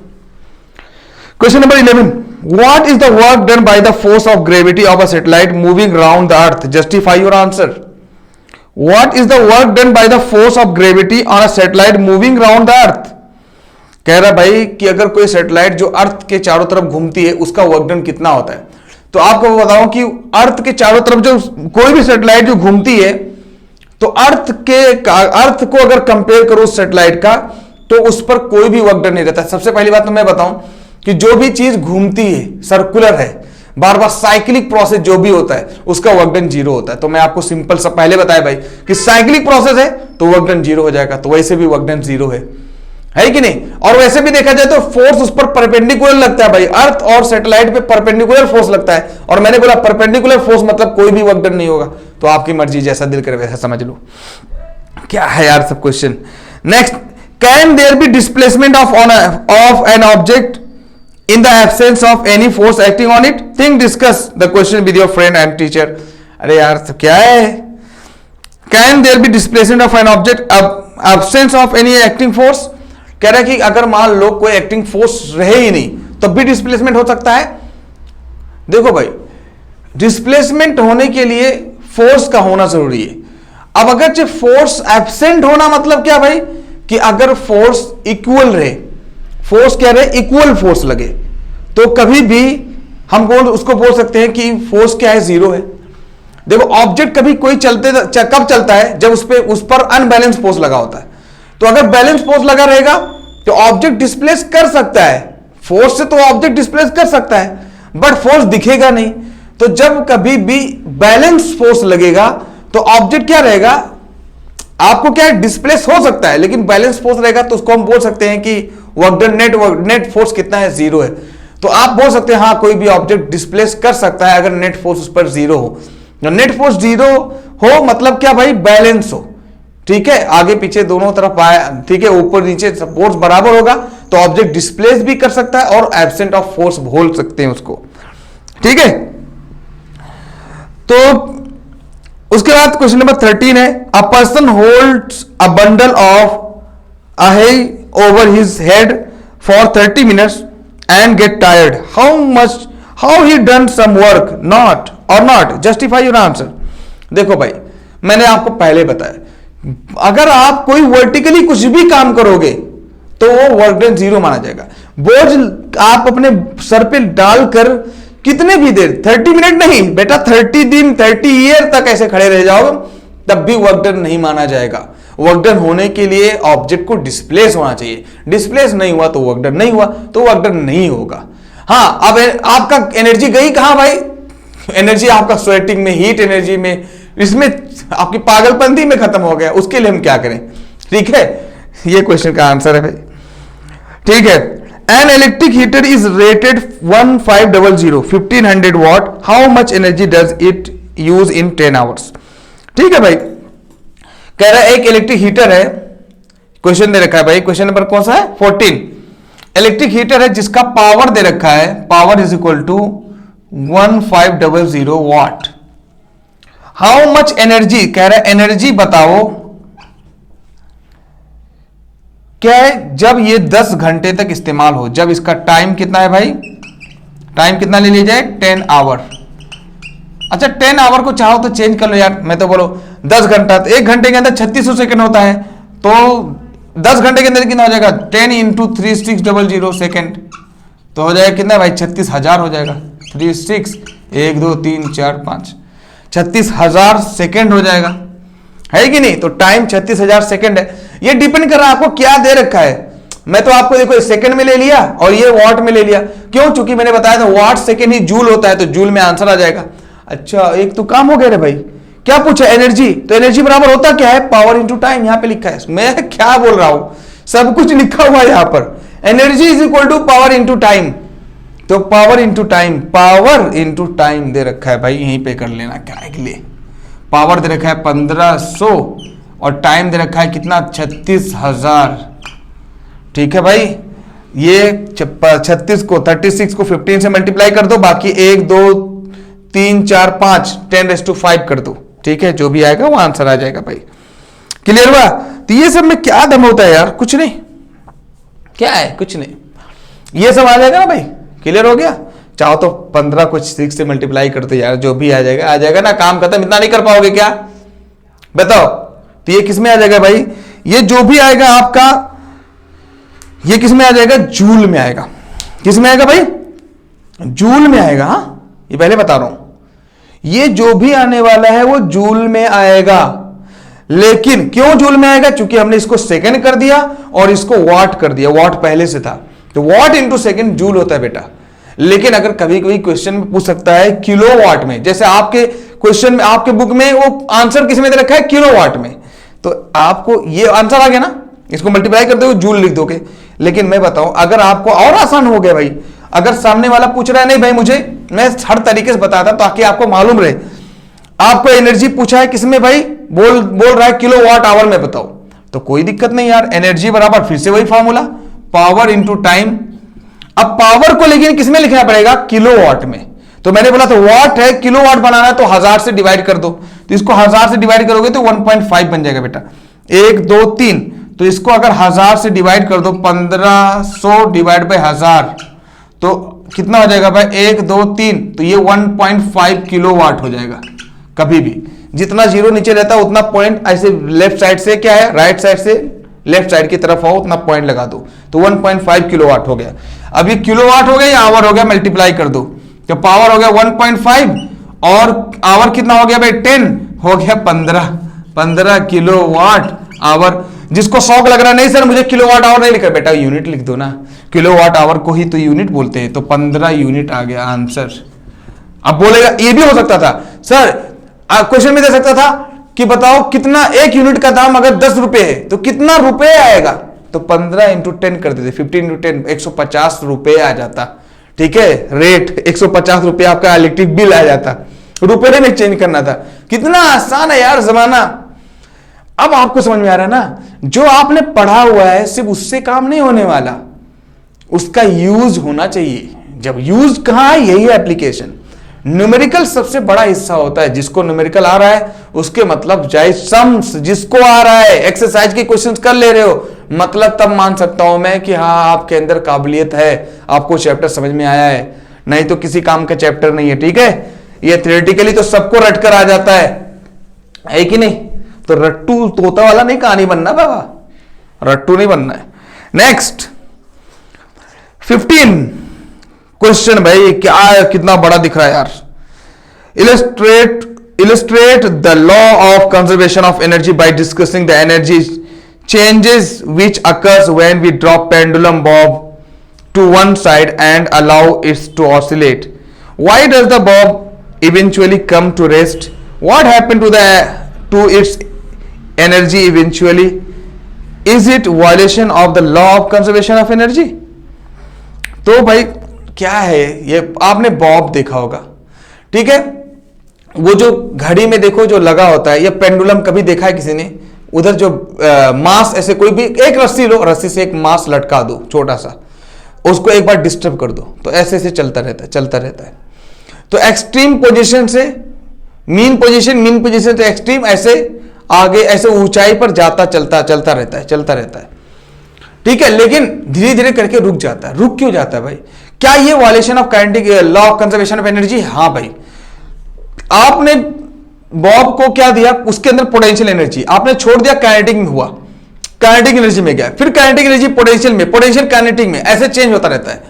Question number 11, what is the work done by the force of gravity of a satellite moving around the earth? Justify your answer. What is the work done by the force of gravity on a satellite moving around the earth? कह रहा भाई कि अगर कोई satellite जो अर्थ के चारों तरफ घूमती है उसका वर्क डन कितना होता है। तो आपको बताऊं कि अर्थ के चारों तरफ जो कोई भी सैटेलाइट जो घूमती है, तो अर्थ को अगर कंपेयर करो उस सैटेलाइट का, तो उस पर कोई भी वर्क डन नहीं रहता। सबसे पहली बात तो मैं बताऊं कि जो भी चीज घूमती है, सर्कुलर है, बार बार साइक्लिक प्रोसेस जो भी होता है, उसका वर्क डन 0 होता है। तो मैं आपको सिंपल सा पहले बताया भाई कि साइक्लिक प्रोसेस है तो वर्क डन 0 हो जाएगा। तो वैसे भी वर्क डन 0 है कि नहीं। और वैसे भी देखा जाए तो फोर्स उस पर परपेंडिकुलर लगता है भाई, अर्थ और सैटेलाइट पे परपेंडिकुलर फोर्स लगता है। और मैंने बोला परपेंडिकुलर फोर्स मतलब कोई भी वर्क डन नहीं होगा। तो आपकी मर्जी, जैसा दिल करे वैसा समझ लो। क्या है यार सब question. Next, can there be displacement of an object in the absence of any force acting on it? Think, discuss the question with your friend and teacher. अरे यार तो क्या है? Can there be displacement of an object absence of any acting force? कह रहा है कि अगर मान लो कोई एक्टिंग फोर्स रहे ही नहीं तब भी डिस्प्लेसमेंट हो सकता है। देखो भाई, डिस्प्लेसमेंट होने के लिए फोर्स का होना जरूरी है। अब अगर फोर्स एब्सेंट होना मतलब क्या भाई, कि अगर फोर्स इक्वल रहे, फोर्स क्या रहे, इक्वल फोर्स लगे, तो कभी भी हम उसको बोल सकते हैं कि फोर्स क्या है, जीरो है। देखो ऑब्जेक्ट कभी कोई कब चलता है, जब उस पर अनबैलेंस फोर्स लगा होता है। तो अगर बैलेंस फोर्स लगा रहेगा तो ऑब्जेक्ट डिस्प्लेस कर सकता है, फोर्स से तो ऑब्जेक्ट डिस्प्लेस कर सकता है, बट फोर्स दिखेगा नहीं। तो जब कभी भी बैलेंस फोर्स लगेगा तो ऑब्जेक्ट क्या रहेगा, आपको क्या डिस्प्लेस हो सकता है, लेकिन बैलेंस फोर्स रहेगा तो उसको हम बोल सकते हैं कि वर्क डन नेट फोर्स कितना है, जीरो है। तो आप बोल सकते हैं हाँ कोई भी ऑब्जेक्ट डिस्प्लेस कर सकता है अगर नेट फोर्स उस पर जीरो हो। नेट फोर्स जीरो हो मतलब क्या भाई, बैलेंस हो, ठीक है, आगे पीछे दोनों तरफ आया, ठीक है, ऊपर नीचे फोर्स बराबर होगा तो ऑब्जेक्ट डिस्प्लेस भी कर सकता है और एब्सेंट ऑफ फोर्स बोल सकते हैं उसको, ठीक है। तो उसके बाद क्वेश्चन नंबर 13 है, a person holds a bundle of a hay over his head for 30 minutes and get tired, how he done some work not or not, justify your answer. देखो भाई मैंने आपको पहले बताया, अगर आप कोई वर्टिकली कुछ भी काम करोगे तो वो वर्क डन जीरो माना जाएगा। बोझ आप अपने सर पे डालकर कितने भी देर, 30 मिनट नहीं बेटा, 30 दिन 30 ईयर तक ऐसे खड़े रह जाओ तब भी वर्क डन नहीं माना जाएगा। वर्क डन होने के लिए ऑब्जेक्ट को डिस्प्लेस होना चाहिए, डिस्प्लेस नहीं हुआ तो वर्क डन नहीं हुआ, तो वर्क डन नहीं होगा। हाँ अब आपका एनर्जी गई कहां भाई, एनर्जी आपका स्वेटिंग में, हीट एनर्जी में, इसमें आपकी पागलपंती में खत्म हो गया, उसके लिए हम क्या करें, ठीक है। ये क्वेश्चन का आंसर है भाई, ठीक है। An electric heater is rated 1500 watt, how much energy does it use in 10 hours. ठीक है भाई, कह रहा है एक इलेक्ट्रिक हीटर है, क्वेश्चन दे रखा है भाई, क्वेश्चन नंबर कौन सा है 14। इलेक्ट्रिक हीटर है जिसका पावर दे रखा है, power is equal to 1500 watt, how much energy, कह रहा है एनर्जी बताओ क्या है जब ये 10 घंटे तक इस्तेमाल हो, जब इसका टाइम कितना है भाई, टाइम कितना ले लिया जाए 10 आवर। अच्छा 10 आवर को चाहो तो चेंज कर लो यार, मैं तो बोलो 10 घंटा, तो 1 घंटे के अंदर 3600 सेकंड होता है, तो 10 घंटे के अंदर कितना हो जाएगा 10 इंटू 3600 सेकेंड, तो हो जाएगा कितना भाई 36,000 हो जाएगा, 36 1 2 3 4 5 36,000 सेकेंड हो जाएगा, है कि नहीं। तो टाइम 36,000 सेकेंड है। ये डिपेंड कर रहा है आपको क्या दे रखा है, मैं तो आपको देखो सेकंड में ले लिया और ये वॉट में ले लिया, क्यों, चूंकि मैंने बताया था वॉट सेकंड ही जूल होता है, तो जूल में आंसर आ जाएगा। अच्छा एक तो काम हो गया रे भाई, क्या पूछा एनर्जी, तो एनर्जी बराबर होता क्या है, पावर इंटू टाइम, यहां पे लिखा है, मैं क्या बोल रहा हूं, सब कुछ लिखा हुआ है यहां पर, energy is equal to power into time, तो power into time, power into time दे रखा है भाई, यहीं पे कर लेना क्या के लिए, पावर दे रखा है 1500 और टाइम दे रखा है कितना 36,000। ठीक है भाई, ये 36 को 36 को 15 से मल्टीप्लाई कर दो, बाकी 1 2 3 4 5 10⁵ कर दो, ठीक है, जो भी आएगा वो आंसर आ जाएगा भाई। क्लियर हुआ। तो ये सब में क्या दम होता है यार, कुछ नहीं, क्या है कुछ नहीं, ये सब आ जाएगा ना भाई, क्लियर हो गया। चाहो तो 15 को 6 से मल्टीप्लाई कर दो यार, जो भी आ जाएगा ना, काम खत्म, इतना नहीं कर पाओगे क्या बताओ। तो ये किस में आ जाएगा भाई, ये जो भी आएगा आपका, ये किस में आ जाएगा, जूल में आएगा, किस में आएगा भाई, जूल में आएगा। हाँ ये पहले बता रहा हूं, ये जो भी आने वाला है वो जूल में आएगा, लेकिन क्यों जूल में आएगा, क्योंकि हमने इसको सेकंड कर दिया और इसको वॉट कर दिया, वॉट पहले से था, तो वॉट इंटू सेकंड जूल होता है बेटा। लेकिन अगर कभी कभी क्वेश्चन में पूछ सकता है किलोवाट में, जैसे आपके क्वेश्चन में आपके बुक में वो आंसर किस में दे रखा है, किलोवाट में, तो आपको ये आंसर आ गया ना, इसको मल्टीप्लाई करते हुए जूल लिख दोगे। लेकिन मैं बताऊं अगर आपको और आसान हो गया भाई, अगर सामने वाला पूछ रहा है नहीं भाई मुझे, मैं हर तरीके से बताता ताकि आपको मालूम रहे, आपको एनर्जी पूछा है किसमें भाई, बोल रहा है किलोवाट आवर में बताओ, तो कोई दिक्कत नहीं यार, एनर्जी बराबर फिर से वही फॉर्मूला, पावर इंटू टाइम। अब पावर को लेकिन किसमें लिखना पड़ेगा, किलोवाट में, तो मैंने बोला तो वाट है, किलोवाट बनाना है तो 1000 से डिवाइड कर दो, तो इसको 1000 से डिवाइड करोगे तो 1.5 बन जाएगा बेटा, 1 2 3, तो इसको अगर 1000 से डिवाइड कर दो, 1500 डिवाइड बाय 1000, तो कितना हो जाएगा भाई 1 2 3, तो ये 1.5 किलोवाट हो जाएगा। कभी भी जितना जीरो नीचे रहता है उतना पॉइंट ऐसे लेफ्ट साइड से क्या है, राइट साइड से लेफ्ट साइड की तरफ आओ, उतना पॉइंट लगा दो, तो 1.5 किलोवाट हो गया। अब ये किलोवाट हो गया या आवर हो गया, मल्टीप्लाई कर दो, तो पावर हो गया 1.5 और आवर कितना हो गया भाई 10, हो गया 15 किलोवाट आवर। जिसको शौक लग रहा नहीं सर मुझे किलोवाट आवर नहीं लिखा, बेटा यूनिट लिख दो ना, किलोवाट आवर को ही तो यूनिट बोलते हैं। तो 15 यूनिट आ गया आंसर। अब बोलेगा ये भी हो सकता था सर, क्वेश्चन में दे सकता था कि बताओ कितना एक यूनिट का दाम अगर 10 रुपए है तो कितना रुपए आएगा, तो 15 इंटू 10 कर देते, 15 इंटू 10 150 रुपए आ जाता। ठीक है, रेट 150 रुपए आपका इलेक्ट्रिक बिल आ जाता, रुपए में चेंज करना था। कितना आसान है यार जमाना। अब आपको समझ में आ रहा है ना, जो आपने पढ़ा हुआ है सिर्फ उससे काम नहीं होने वाला, उसका यूज होना चाहिए। जब यूज कहां है, यही है एप्लीकेशन। न्यूमेरिकल सबसे बड़ा हिस्सा होता है, जिसको न्यूमेरिकल आ रहा है उसके मतलब चाहे सम्स जिसको आ रहा है, एक्सरसाइज के क्वेश्चंस कर ले रहे हो, मतलब तब मान सकता हूं मैं कि हाँ आपके अंदर काबिलियत है, आपको चैप्टर समझ में आया है, नहीं तो किसी काम का चैप्टर नहीं है। ठीक है, ये थ्योरेटिकली तो सबको रटकर आ जाता है कि नहीं? तो रट्टू तोता वाला नहीं कहानी बनना बाबा, रट्टू नहीं बनना है। नेक्स्ट 15 क्वेश्चन भाई, क्या कितना बड़ा दिख रहा है यार। illustrate the law of conservation of energy by discussing the energy changes which occurs when we drop pendulum bob to one side and allow it to oscillate. Why does the bob eventually come to rest? What happened to its energy eventually? Is it violation of the law of conservation of energy? तो भाई क्या है ये, आपने Bob देखा होगा, ठीक है, वो जो घड़ी में देखो जो लगा होता है, या पेंडुलम कभी देखा है किसी ने? उधर जो मास ऐसे कोई भी एक रस्सी लो, रस्सी से एक मास लटका दो छोटा सा, उसको एक बार डिस्टर्ब कर दो तो ऐसे ऐसे चलता रहता है, चलता रहता है। तो एक्सट्रीम पोजीशन से मीन पोजीशन से एक्सट्रीम, ऐसे आगे ऐसे ऊंचाई पर जाता चलता रहता है। ठीक है, लेकिन धीरे धीरे करके रुक जाता है। रुक क्यों जाता है भाई? क्या ये violation of kinetic law of conservation of energy? हाँ भाई, आपने बॉब को क्या दिया, उसके अंदर पोटेंशियल एनर्जी आपने छोड़ दिया, काइनेटिक में हुआ, काइनेटिक एनर्जी में गया, फिर काइनेटिक एनर्जी पोटेंशियल में, पोटेंशियल काइनेटिक में, ऐसे चेंज होता रहता है।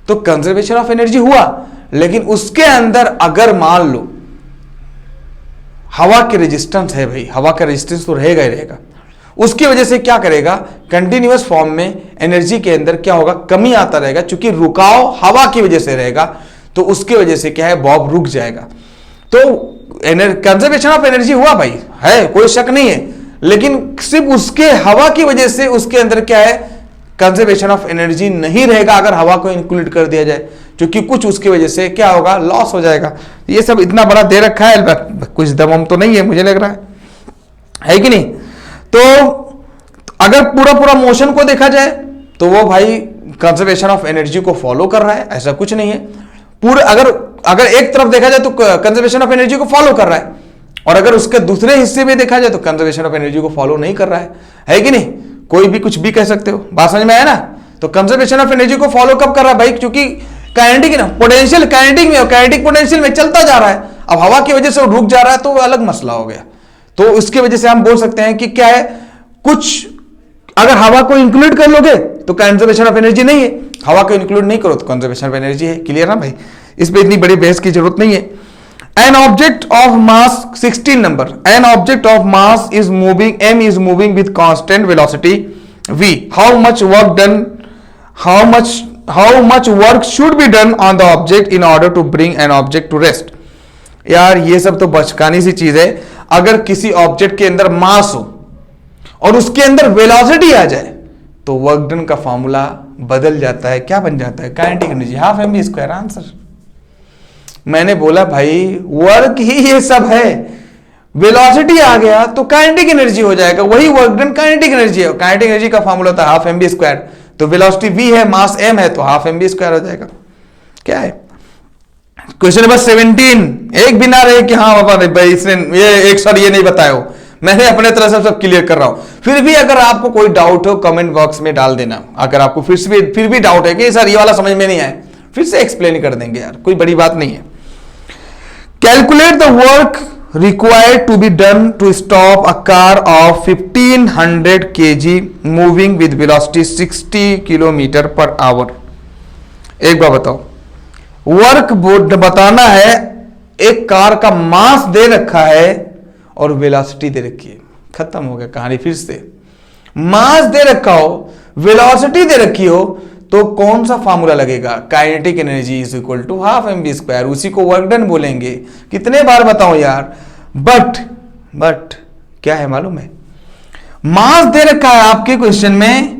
तो कंजर्वेशन ऑफ एनर्जी हुआ, लेकिन उसके अंदर अगर मान लो हवा की रेजिस्टेंस है भाई, हवा का रेजिस्टेंस तो रहेगा ही रहेगा, उसकी वजह से क्या करेगा, कंटिन्यूअस फॉर्म में एनर्जी के अंदर क्या होगा, कमी आता रहेगा, क्योंकि रुकाव हवा की वजह से रहेगा, तो उसकी वजह से क्या है, बॉब रुक जाएगा। तो कंजर्वेशन ऑफ एनर्जी हुआ भाई, है कोई शक नहीं है, लेकिन सिर्फ उसके हवा की वजह से उसके अंदर क्या है, कंजर्वेशन ऑफ एनर्जी नहीं रहेगा अगर हवा को इंक्लूड कर दिया जाए, क्योंकि कुछ उसकी वजह से क्या होगा, लॉस हो जाएगा। ये सब इतना बड़ा दे रखा है, कुछ दम तो नहीं है मुझे लग रहा है कि नहीं? तो अगर पूरा मोशन को देखा जाए तो वो भाई कंजर्वेशन ऑफ एनर्जी को फॉलो कर रहा है, ऐसा कुछ नहीं है। पूरे अगर एक तरफ देखा जाए तो कंजर्वेशन ऑफ एनर्जी को फॉलो कर रहा है, और अगर उसके दूसरे हिस्से में देखा जाए तो कंजर्वेशन ऑफ एनर्जी को फॉलो नहीं कर रहा है कि नहीं? कोई भी कुछ भी कह सकते हो, बात समझ में आया ना? तो कंजर्वेशन ऑफ एनर्जी को फॉलो कब कर रहा है भाई? क्योंकि काइनेटिक ना, पोटेंशियल काइनेटिक में, काइनेटिक पोटेंशियल में चलता जा रहा है, अब हवा की वजह से रुक जा रहा है तो अलग मसला हो गया। तो उसकी वजह से हम बोल सकते हैं कि क्या है, कुछ अगर हवा को इंक्लूड कर लोगे तो कंजर्वेशन ऑफ एनर्जी नहीं है, हवा को इंक्लूड नहीं करो तो कंजर्वेशन ऑफ एनर्जी है। क्लियर ना भाई? इस पे इतनी बड़ी बहस की जरूरत नहीं है। An object of mass 16 number, an object of mass is moving, m is moving with constant velocity v. How much work should be done on the object in order to bring an object to rest? यार ये सब तो बचकानी सी चीज है। अगर किसी object के अंदर मास हो और उसके अंदर वेलोसिटी आ जाए तो वर्क डन का फॉर्मूला बदल जाता है, क्या बन जाता है, kinetic energy half m square. Answer मैंने बोला भाई वर्क ही ये सब है, वेलोसिटी आ गया तो काइनेटिक एनर्जी हो जाएगा, वही वर्क डन काइनेटिक एनर्जी है। काइनेटिक एनर्जी का फॉर्मूला था हाफ एम बी स्क्वायर, तो वेलोसिटी v है, मास m है, तो हाफ एम बी स्क्वायर हो जाएगा। क्या है क्वेश्चन नंबर 17? एक भी ना रहे कि हाँ बाबा भाई इसने ये एक सर ये नहीं बताया हो, मैंने अपने तरह से सब क्लियर कर रहा हूं। फिर भी अगर आपको कोई डाउट हो कमेंट बॉक्स में डाल देना। अगर आपको फिर भी डाउट है कि सर ये वाला समझ में नहीं आया, फिर से एक्सप्लेन कर देंगे यार, कोई बड़ी बात नहीं है। Calculate the work required to be done to stop a car of 1500 kg moving with velocity 60 km/h. एक बार बताओ, वर्क बताना है, एक कार का मास दे रखा है और वेलोसिटी दे रखी है, खत्म हो गया कहानी। फिर से मास दे रखा हो, वेलोसिटी दे रखी हो, तो कौन सा फार्मूला लगेगा? Kinetic energy is equal to half mv², उसी को वर्क डन बोलेंगे। कितने बार बताऊं यार? बट क्या है मालूम है? मास दे रखा है आपके क्वेश्चन में,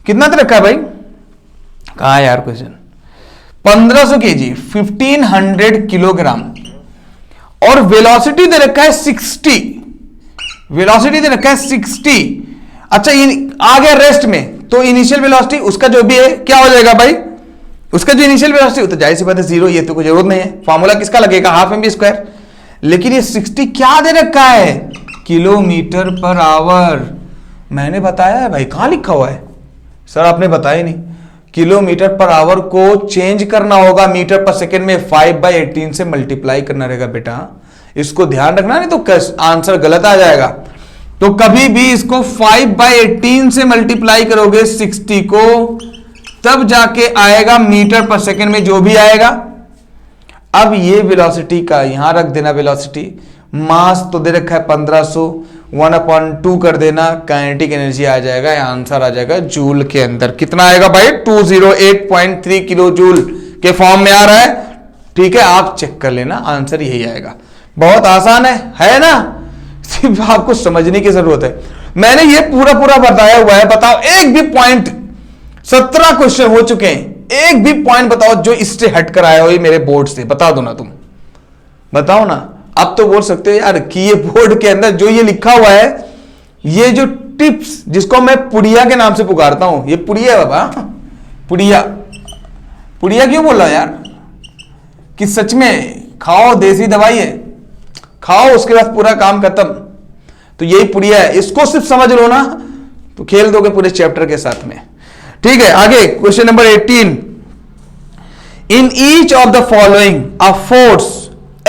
कितना दे रखा है भाई? कहा है यार क्वेश्चन? 1500 kg, 1500 किलोग्राम, और वेलोसिटी दे रखा है 60, वेलोसिटी दे रखा है 60। अच्छा ये आ गया रेस्ट में, तो इनिशियल वेलोसिटी उसका जो भी है क्या हो जाएगा भाई? उसका जो इनिशियल वेलोसिटी, तो जाहिर सी बात है 0, ये तो कोई जरूरत नहीं है। फार्मूला किसका लगेगा? Half mv²। लेकिन ये 60 क्या दे रखा है? Kilometre per hour. मैंने बताया है भाई, कहां लिखा हुआ है? सर आपने बताया नहीं। किलोमीटर पर आवर को चेंज करना होगा मीटर पर सेकेंड में, 5/18 से मल्टीप्लाई करना रहेगा बेटा, इसको ध्यान रखना, नहीं तो आंसर गलत आ जाएगा। तो कभी भी इसको 5/18 से मल्टीप्लाई करोगे 60 को, तब जाके आएगा मीटर पर सेकेंड में जो भी आएगा। अब ये वेलोसिटी का यहां रख देना, वेलोसिटी मास तो दे रखा है 1500, 1/2 कर देना, काइनेटिक एनर्जी आ जाएगा, आंसर आ जाएगा जूल के अंदर। कितना आएगा भाई? 208.3 किलो जूल के फॉर्म में आ रहा है। ठीक है, आप चेक कर लेना, आंसर यही आएगा। बहुत आसान है ना? सिर्फ आपको समझने की जरूरत है। मैंने ये पूरा बताया हुआ है। बताओ एक भी पॉइंट, 17 क्वेश्चन हो चुके हैं, एक भी पॉइंट बताओ जो इससे हट कर आया हो ये मेरे बोर्ड से, बता दो ना तुम, बताओ ना। अब तो बोल सकते हो यार कि ये बोर्ड के अंदर जो ये लिखा हुआ है, ये जो टिप्स, जिसको मैं पुड़िया के नाम से पुकारता हूं, ये पुड़िया है बाबा, पुड़िया। पुड़िया क्यों बोल रहा है यार? कि सच में खाओ, देसी दवाई है, खाओ उसके बाद पूरा काम खत्म। तो यही पुड़िया है, इसको सिर्फ समझ लो ना तो खेल दोगे पूरे चैप्टर के साथ में। ठीक है, आगे question number 18। In each of the following a force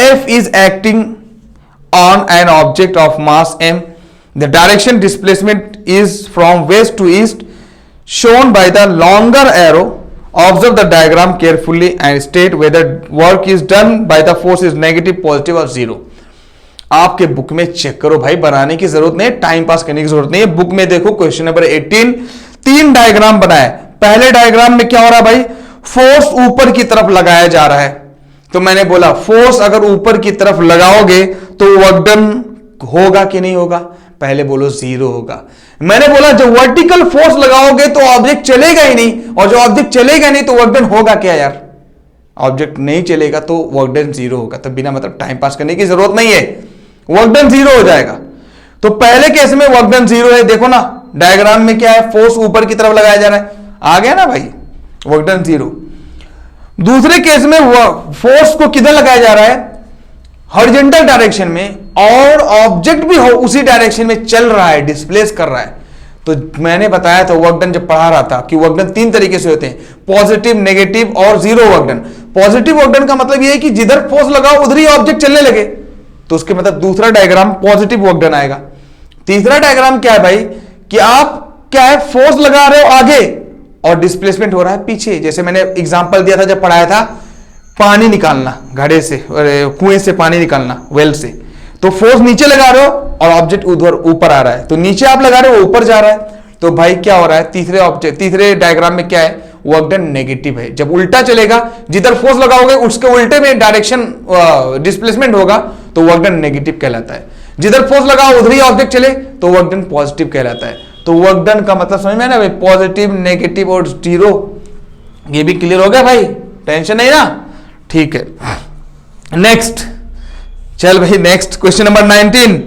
F is acting on an object of mass m. The direction displacement is from west to east, shown by the longer arrow. Observe the diagram carefully and state whether work is done by the force is negative, positive or zero. आपके book में check करो भाई, बनाने की जरूरत नहीं है, time pass करने की जरूरत नहीं है। बुक में देखो क्वेश्चन नंबर 18, 3 डायग्राम बनाए। पहले डायग्राम में क्या हो रहा है भाई? फोर्स ऊपर की तरफ लगाया जा रहा है। तो मैंने बोला फोर्स अगर ऊपर की तरफ लगाओगे तो वर्क डन होगा कि नहीं होगा? पहले बोलो 0 होगा। मैंने बोला जब वर्टिकल फोर्स लगाओगे तो ऑब्जेक्ट चलेगा ही नहीं, और जो ऑब्जेक्ट चलेगा नहीं तो वर्क डन होगा क्या यार? ऑब्जेक्ट नहीं चलेगा तो वर्क डन 0 होगा। तो बिना मतलब टाइम पास करने की जरूरत नहीं है, वर्क डन 0 हो जाएगा। तो पहले केस में वर्क डन 0 है, देखो ना डायग्राम में क्या है? फोर्स ऊपर की तरफ लगाया जा रहा है, आ गया ना भाई, वर्क डन 0। दूसरे केस में फोर्स को किधर लगाया जा रहा है? हॉरिजॉन्टल डायरेक्शन में, और ऑब्जेक्ट भी उसी डायरेक्शन में चल रहा है, डिस्प्लेस कर रहा है। तो मैंने बताया था वर्क डन जब पढ़ा रहा था कि वर्क डन 3 तरीके से होते हैं, पॉजिटिव, नेगेटिव और 0 work done. Positive work done का मतलब यह है कि जिधर फोर्स लगाओ उधर ही ऑब्जेक्ट चलने लगे, तो उसके मतलब दूसरा डायग्राम पॉजिटिव वर्क डन आएगा। तीसरा डायग्राम क्या है भाई? कि आप क्या है, फोर्स लगा रहे हो आगे और डिस्प्लेसमेंट हो रहा है पीछे। जैसे मैंने एग्जांपल दिया था जब पढ़ाया था, पानी निकालना घड़े से, कुएं से पानी निकालना, वेल से, तो फोर्स नीचे लगा रहे हो और ऑब्जेक्ट उधर ऊपर आ रहा है, तो नीचे आप लगा रहे हो ऊपर जा रहा है। तो भाई क्या हो रहा है? तीसरे डायग्राम में क्या है? वर्क डन नेगेटिव है। जब उल्टा चलेगा, जिधर फोर्स लगाओगे उसके उल्टे में डायरेक्शन डिस्प्लेसमेंट होगा तो वर्क डन नेगेटिव कहलाता है। जिधर फोर्स लगाओ उधर ही ऑब्जेक्ट चले तो वर्क डन पॉजिटिव कहलाता है। तो वर्क डन का मतलब समझ में ना भाई, पॉजिटिव, नेगेटिव और 0। ये भी क्लियर हो गया भाई, टेंशन नहीं ना? ठीक है, नेक्स्ट चल भाई, next question number 19।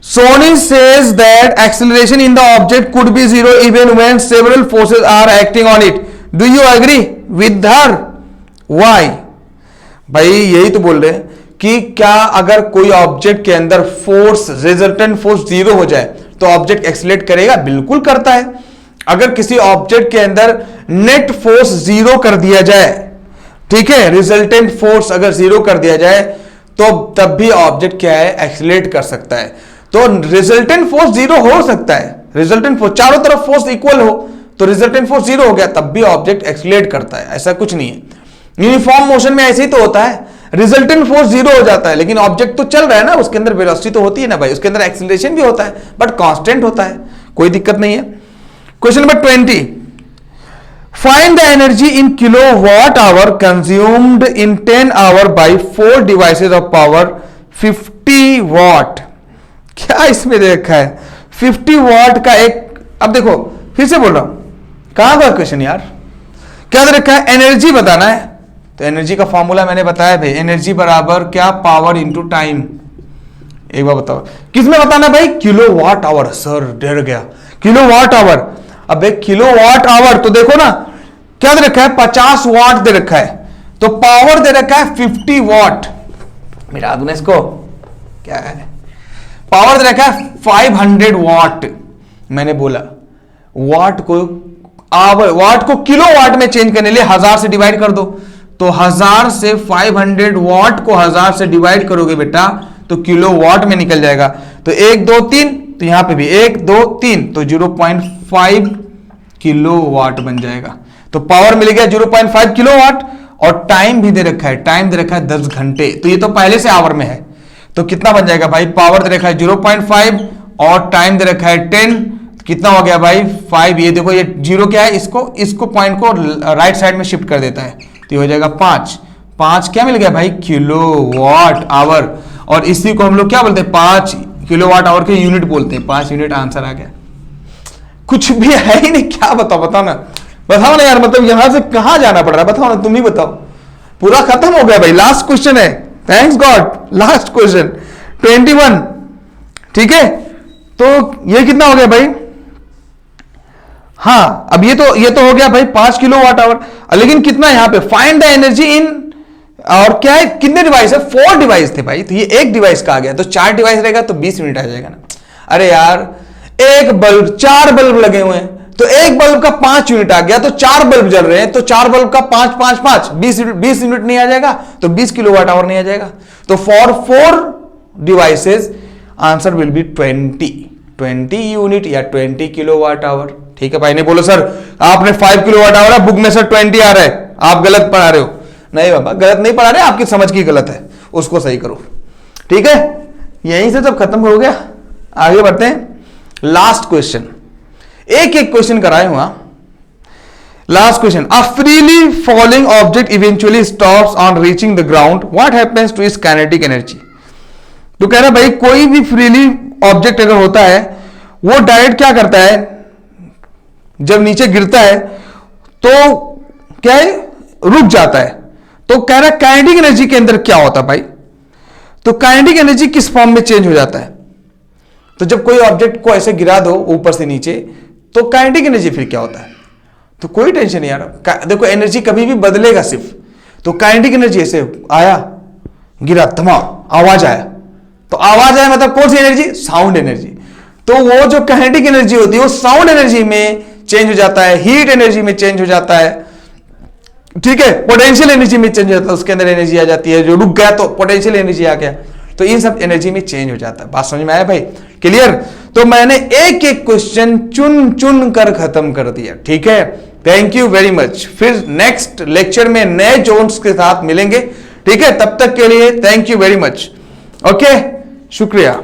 Soni says that acceleration in the object could be 0 even when several forces are acting on it. Do you agree with her? Why? भाई यही तो बोल रहे हैं कि क्या अगर कोई ऑब्जेक्ट के अंदर फोर्स, रिजल्टेंट फोर्स 0 हो जाए तो ऑब्जेक्ट एक्सेलरेट करेगा? बिल्कुल करता है। अगर किसी ऑब्जेक्ट के अंदर नेट फोर्स 0 कर दिया जाए, ठीक है, रिजल्टेंट फोर्स अगर 0 कर दिया जाए तो तब भी ऑब्जेक्ट क्या है? एक्सेलरेट कर सकता है। तो रिजल्टेंट फोर्स 0 हो सकता है, रिजल्टेंट फोर्स, चारों तरफ फोर्स इक्वल हो तो रिजल्टेंट फोर्स 0 हो गया, तब भी ऑब्जेक्ट एक्सेलरेट करता है, ऐसा कुछ नहीं है। यूनिफॉर्म मोशन में ऐसे ही तो होता है, रिजल्टेंट फोर्स जीरो हो जाता है, लेकिन ऑब्जेक्ट तो चल रहा है ना, उसके अंदर वेलोसिटी तो होती है ना भाई, उसके अंदर एक्सीलरेशन भी होता है, बट कांस्टेंट होता है, कोई दिक्कत नहीं है। Question number 20, find the energy in kilowatt hour consumed in 10 hour by 4 devices of power 50 watt. क्या इसमें दे रखा है 50 वॉट का एक, अब देखो फिर से बोल रहा हूं, कहां का क्वेश्चन यार, क्या दे रखा है, एनर्जी बताना है। तो एनर्जी का फॉर्मूला मैंने बताया भाई, एनर्जी बराबर क्या, पावर इंटू टाइम। एक बार बताओ किसमें बताना भाई, किलोवाट आवर। सर डर गया, किलोवाट आवर। अब किलोवाट आवर तो देखो ना क्या दे रखा है, 50 वॉट दे रखा है, तो पावर दे रखा है 50 वॉट। मिला दूं इसको, क्या है, पावर दे रखा है 500 वॉट। मैंने बोला वॉट को आवर, वॉट को किलो वाट में चेंज करने लिए 1000 से डिवाइड कर दो, तो 1000 से 500 वॉट को 1000 से डिवाइड करोगे बेटा तो किलो वॉट में निकल जाएगा। तो 1 2 3, तो यहां पे भी 1 2 3, तो 0.5 किलो वाट बन जाएगा। तो पावर मिल गया 0.5 किलो वाट, और टाइम भी दे रखा है, टाइम दे रखा है 10 घंटे, तो ये तो पहले से आवर में है। तो कितना बन जाएगा भाई, पावर दे रखा है 0.5 और टाइम दे रखा है 10, कितना हो गया भाई 5। ये देखो ये जीरो क्या है, इसको पॉइंट को राइट साइड में शिफ्ट कर देता है, तो ये हो जाएगा 5 क्या मिल गया भाई, किलो वाट आवर। और इसी को हम लोग क्या बोलते हैं, 5 किलो वाट आवर के यूनिट बोलते हैं, 5 यूनिट आंसर आ गया। कुछ भी है ही नहीं, क्या बताओ ना यार, मतलब यहां से कहां जाना पड़ रहा है, बताओ ना, तुम ही बताओ। पूरा खत्म हो गया भाई, लास्ट क्वेश्चन है, थैंक्स गॉड, लास्ट क्वेश्चन 21। ठीक है, तो ये कितना हो गया भाई, हाँ अब ये तो हो गया भाई 5 किलो वाट आवर, लेकिन कितना यहां पे, फाइंड द एनर्जी इन, और क्या है, कितने डिवाइस है, 4 डिवाइस थे भाई, तो ये एक डिवाइस का आ गया, तो 4 डिवाइस रहेगा तो 20 यूनिट आ जाएगा ना। अरे यार एक बल्ब, 4 बल्ब लगे हुए हैं, तो एक बल्ब का 5 यूनिट आ गया, तो 4 बल्ब जल रहे हैं, तो 4 बल्ब का 5 5 5 20 यूनिट नहीं आ जाएगा, तो 20 किलो वाट आवर नहीं आ जाएगा। तो for 4 devices answer will be 20 unit या 20 किलो वाट आवर। ठीक है भाई, नहीं बोलो सर आपने 5 किलो वाट आवर, बुक में सर 20 आ रहा है, आप गलत पढ़ा रहे हो। नहीं बाबा गलत नहीं पढ़ा रहे, आपकी समझ की गलत है, उसको सही करो। ठीक है, यहीं से सब खत्म हो गया, आगे बढ़ते हैं। लास्ट क्वेश्चन, एक एक क्वेश्चन कराए हुआ। Last question, a freely falling object eventually stops on reaching the ground, what happens to its kinetic energy. तो कह रहा भाई कोई भी फ्रीली ऑब्जेक्ट अगर होता है, वो डायरेक्ट क्या करता है, जब नीचे गिरता है तो क्या है, रुक जाता है। तो कह रहा काइनेटिक एनर्जी के अंदर क्या होता है भाई, तो काइनेटिक एनर्जी किस फॉर्म में चेंज हो जाता है। तो जब कोई ऑब्जेक्ट को ऐसे गिरा दो ऊपर से नीचे, तो काइनेटिक एनर्जी फिर क्या होता है, तो कोई टेंशन नहीं यार, देखो एनर्जी कभी भी बदलेगा सिर्फ। तो काइनेटिक एनर्जी ऐसे आया, गिरा, धमाम, आवाज आया, तो आवाज आया मतलब कौन सी एनर्जी, साउंड एनर्जी। तो वो जो काइनेटिक एनर्जी होती है वो साउंड एनर्जी में चेंज हो जाता है, हीट एनर्जी में चेंज हो जाता है, ठीक है, पोटेंशियल एनर्जी में चेंज हो जाता है, उसके अंदर एनर्जी आ जाती है, जो रुक गया तो पोटेंशियल एनर्जी आ गया, तो इन सब एनर्जी में चेंज हो जाता है। बात समझ में आया भाई, क्लियर। तो मैंने एक एक क्वेश्चन चुन चुन कर खत्म कर दिया। ठीक है, थैंक यू वेरी मच। फिर नेक्स्ट लेक्चर में नए जोन्स के साथ मिलेंगे। ठीक है, तब तक के लिए thank you very much. Okay, शुक्रिया।